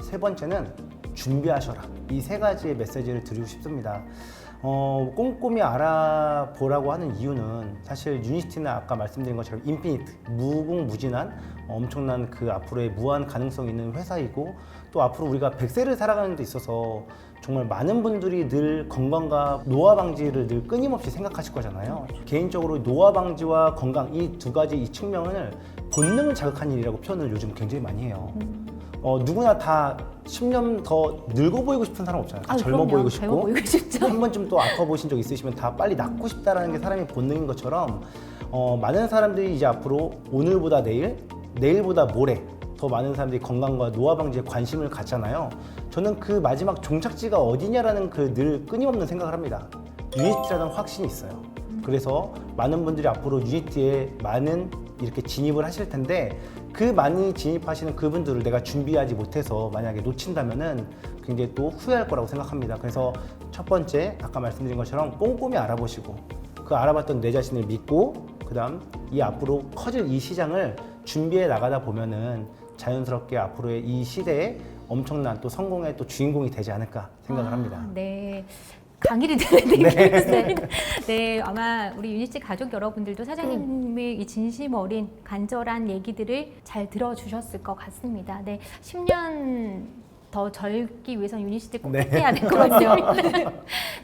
S3: 세 번째는 준비하셔라. 이 세 가지의 메시지를 드리고 싶습니다. 꼼꼼히 알아보라고 하는 이유는 사실 유니시티는 아까 말씀드린 것처럼 인피니트, 무궁무진한 엄청난 그 앞으로의 무한 가능성이 있는 회사이고, 또 앞으로 우리가 100세를 살아가는 데 있어서 정말 많은 분들이 늘 건강과 노화 방지를 늘 끊임없이 생각하실 거잖아요. 개인적으로 노화 방지와 건강 이 두 가지 이 측면을 본능을 자극하는 일이라고 표현을 요즘 굉장히 많이 해요. 누구나 다 10년 더 늙어 보이고 싶은 사람 없잖아요. 다 젊어
S1: 그럼요.
S3: 보이고
S1: 젊어
S3: 싶고,
S1: 보이고 싶죠.
S3: 한 번쯤 또 아파 보신 적 있으시면 다 빨리 낫고 싶다라는 게 사람의 본능인 것처럼 많은 사람들이 이제 앞으로 오늘보다 내일, 내일보다 모레 더 많은 사람들이 건강과 노화 방지에 관심을 갖잖아요. 저는 그 마지막 종착지가 어디냐라는 그 늘 끊임없는 생각을 합니다. 유니티라는 확신이 있어요. 그래서 많은 분들이 앞으로 유니티에 많은 이렇게 진입을 하실 텐데, 그 많이 진입하시는 그분들을 내가 준비하지 못해서 만약에 놓친다면은 굉장히 또 후회할 거라고 생각합니다. 그래서 첫 번째, 아까 말씀드린 것처럼 꼼꼼히 알아보시고, 그 알아봤던 내 자신을 믿고, 그 다음 이 앞으로 커질 이 시장을 준비해 나가다 보면은 자연스럽게 앞으로의 이 시대에 엄청난 또 성공의 또 주인공이 되지 않을까 생각을 합니다.
S1: 네. 강의를 듣는 느낌이었습니다. 네, 아마 우리 유니시티 가족 여러분들도 사장님의 이 진심 어린 간절한 얘기들을 잘 들어주셨을 것 같습니다. 네, 10년 더 젊기 위해서 유니시티 꼭 해야 될 것 같습니다.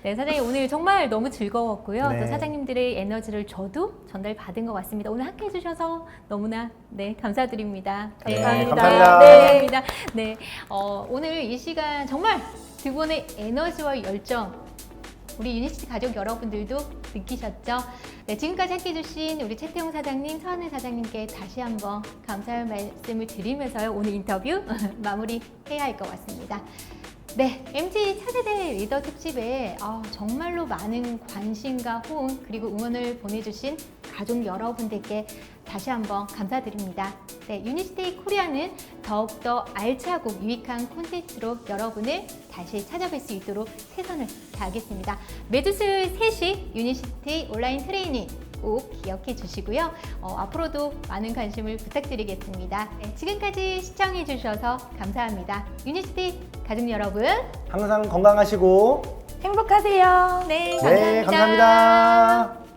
S1: 네, 사장님 오늘 정말 너무 즐거웠고요.
S3: 네.
S1: 또 사장님들의 에너지를 저도 전달받은 것 같습니다. 오늘 함께 해주셔서 너무나 감사드립니다.
S3: 네,
S2: 감사합니다.
S3: 감사합니다.
S1: 네, 감사합니다. 네, 오늘 이 시간 정말 두 분의 에너지와 열정 우리 유니시티 가족 여러분들도 느끼셨죠? 네, 지금까지 함께 해주신 우리 최태용 사장님, 서하늘 사장님께 다시 한번 감사의 말씀을 드리면서요. 오늘 인터뷰 마무리해야 할 것 같습니다. 네, MZ 차세대 리더 특집에 정말로 많은 관심과 호응 그리고 응원을 보내주신 가족 여러분들께 다시 한번 감사드립니다. 네, 유니시티 코리아는 더욱더 알차고 유익한 콘텐츠로 여러분을 다시 찾아뵐 수 있도록 최선을 다하겠습니다. 매주 수요일 3시 유니시티 온라인 트레이닝 꼭 기억해 주시고요. 앞으로도 많은 관심을 부탁드리겠습니다. 네, 지금까지 시청해 주셔서 감사합니다. 유니시티 가족 여러분
S3: 항상 건강하시고
S2: 행복하세요.
S1: 네,
S3: 네, 감사합니다.